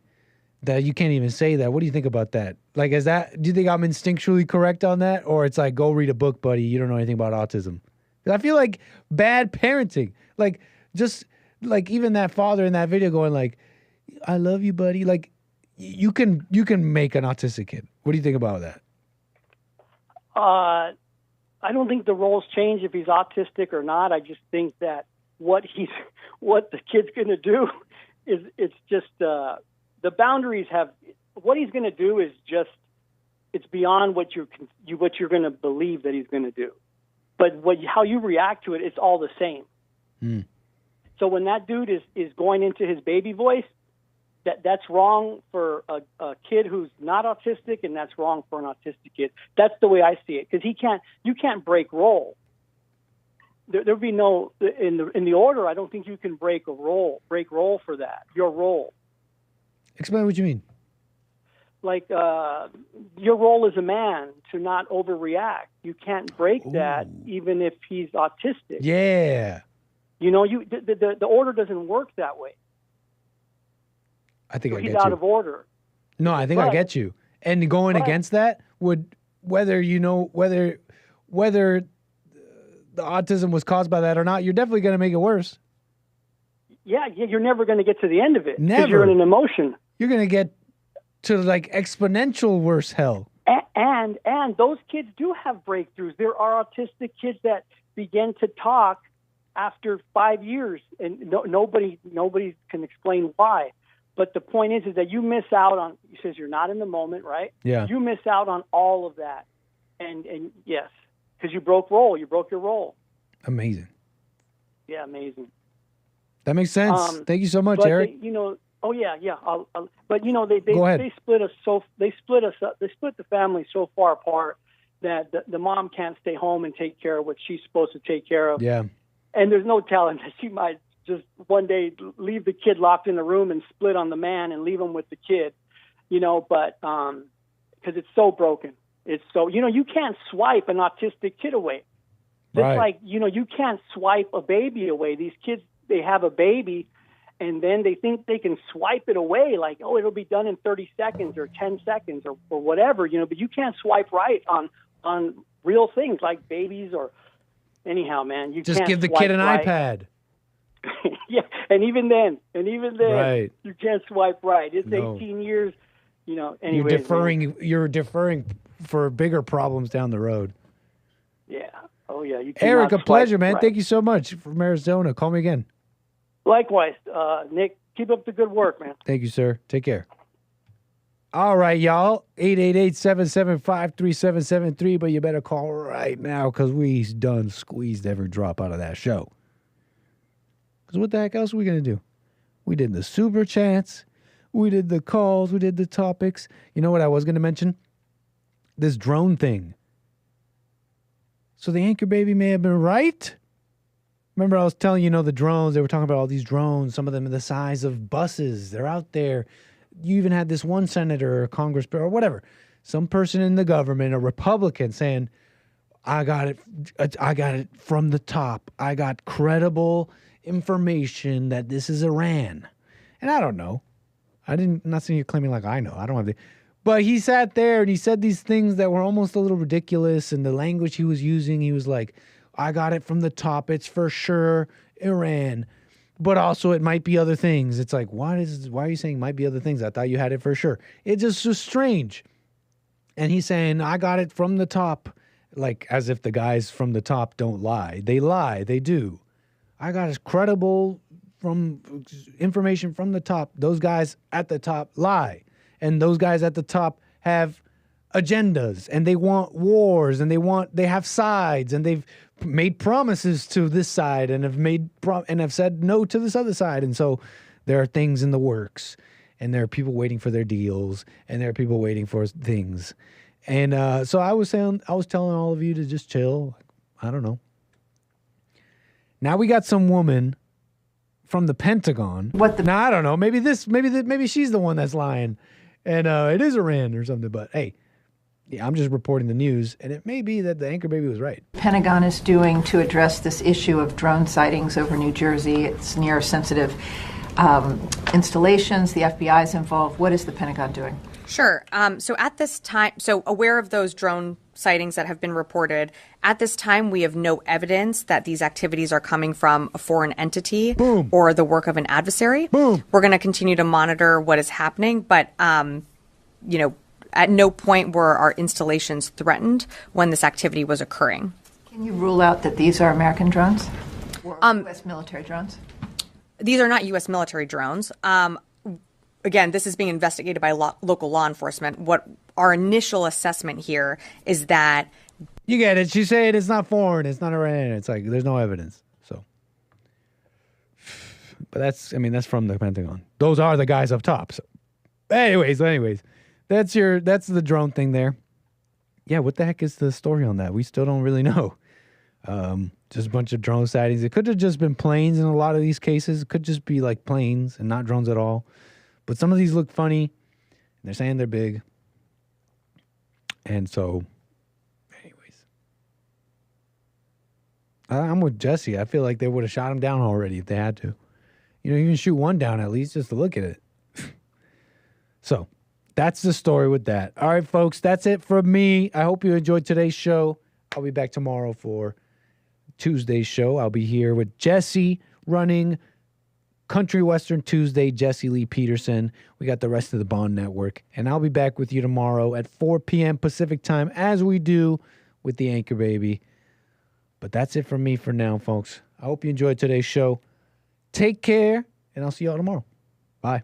that you can't even say that. What do you think about that? Like, do you think I'm instinctually correct on that? Or it's like, go read a book, buddy. You don't know anything about autism. I feel like bad parenting, like just like even that father in that video going like, I love you, buddy. Like you can make an autistic kid. What do you think about that? I don't think the roles change if he's autistic or not. I just think that what the kid's going to do is it's just the boundaries have what he's going to do is just it's beyond what you're going to believe that he's going to do. But how you react to it, it's all the same. So when that dude is going into his baby voice, that's wrong for a kid who's not autistic, and that's wrong for an autistic kid. That's the way I see it, because you can't break role. There'd be no in the order. I don't think you can break role for that. Your role. Explain what you mean. Like your role as a man to not overreact. You can't break that, even if he's autistic. Yeah. The order doesn't work that way. I think he's out of order. No, I think I get you. And going against that would whether the autism was caused by that or not, you're definitely going to make it worse. Yeah, you're never going to get to the end of it. Never. Because you're in an emotion. You're going to get to like exponential worse hell. And those kids do have breakthroughs. There are autistic kids that begin to talk after 5 years, and nobody can explain why. But the point is that you miss out on. He says you're not in the moment, right? Yeah. You miss out on all of that, and yes, because you broke role. You broke your role. Amazing. Yeah, amazing. That makes sense. Thank you so much, Eric. They, oh yeah. But they Go ahead. they split us they split us up. They split the family so far apart that the mom can't stay home and take care of what she's supposed to take care of. Yeah. And there's no telling that she might just one day leave the kid locked in the room and split on the man and leave him with the kid, but because it's so broken. It's so, you can't swipe an autistic kid away. Just Right. like, you can't swipe a baby away. These kids, they have a baby and then they think they can swipe it away. Like, oh, it'll be done in 30 seconds or 10 seconds or whatever, but you can't swipe right on real things like babies or anyhow, man. You Just can't give the swipe kid an right. iPad. Yeah, and even then, Right. you can't swipe right. It's No. 18 years, Anyways, You're deferring for bigger problems down the road. Yeah. Oh yeah. You Eric, cannot a pleasure, swipe man. right. Thank you so much from Arizona. Call me again. Likewise, Nick. Keep up the good work, man. Thank you, sir. Take care. All right, y'all. 888-775-3773. But you better call right now because we done squeezed every drop out of that show. Because what the heck else are we going to do? We did the super chats. We did the calls. We did the topics. You know what I was going to mention? This drone thing. So the anchor baby may have been right. Remember I was telling you, the drones, they were talking about all these drones. Some of them are the size of buses. They're out there. You even had this one senator or congressman or whatever. Some person in the government, a Republican, saying, I got it from the top. I got credible information that this is Iran. And I don't know. I'm not saying you're claiming like I know. I don't have the... But he sat there and he said these things that were almost a little ridiculous. And the language he was using, he was like, I got it from the top. It's for sure Iran. But also it might be other things. It's like, why are you saying might be other things? I thought you had it for sure. It just was strange. And he's saying, I got it from the top. Like as if the guys from the top don't lie. They lie. They do. I got credible information from the top. Those guys at the top lie. And those guys at the top have agendas and they want wars and they have sides and they've made promises to this side and have said no to this other side. And so there are things in the works and there are people waiting for their deals and there are people waiting for things. And so I was telling all of you to just chill. I don't know. Now we got some woman from the Pentagon. Now I don't know. Maybe she's the one that's lying. And it is Iran or something, but hey, I'm just reporting the news, and it may be that the anchor baby was right. Pentagon is doing to address this issue of drone sightings over New Jersey. It's near sensitive installations. The FBI is involved. What is the Pentagon doing? Sure. So at this time, aware of those drone sightings that have been reported, at this time we have no evidence that these activities are coming from a foreign entity or the work of an adversary. We're going to continue to monitor what is happening, but at no point were our installations threatened when this activity was occurring. Can you rule out that these are American drones or U.S. military drones? These are not U.S. military drones. Again, this is being investigated by local law enforcement. What our initial assessment here is that... You get it. She's saying it's not foreign. It's not Iran. It's like there's no evidence. So, but that's from the Pentagon. Those are the guys up top. So, anyways, that's the drone thing there. Yeah, what the heck is the story on that? We still don't really know. Just a bunch of drone sightings. It could have just been planes in a lot of these cases. It could just be like planes and not drones at all. But some of these look funny. And they're saying they're big. And so, anyways. I'm with Jesse. I feel like they would have shot him down already if they had to. Even shoot one down at least just to look at it. So, that's the story with that. All right, folks, that's it from me. I hope you enjoyed today's show. I'll be back tomorrow for Tuesday's show. I'll be here with Jesse running Country Western Tuesday, Jesse Lee Peterson. We got the rest of the Bond Network. And I'll be back with you tomorrow at 4 p.m. Pacific time, as we do with the Anchor Baby. But that's it from me for now, folks. I hope you enjoyed today's show. Take care, and I'll see you all tomorrow. Bye.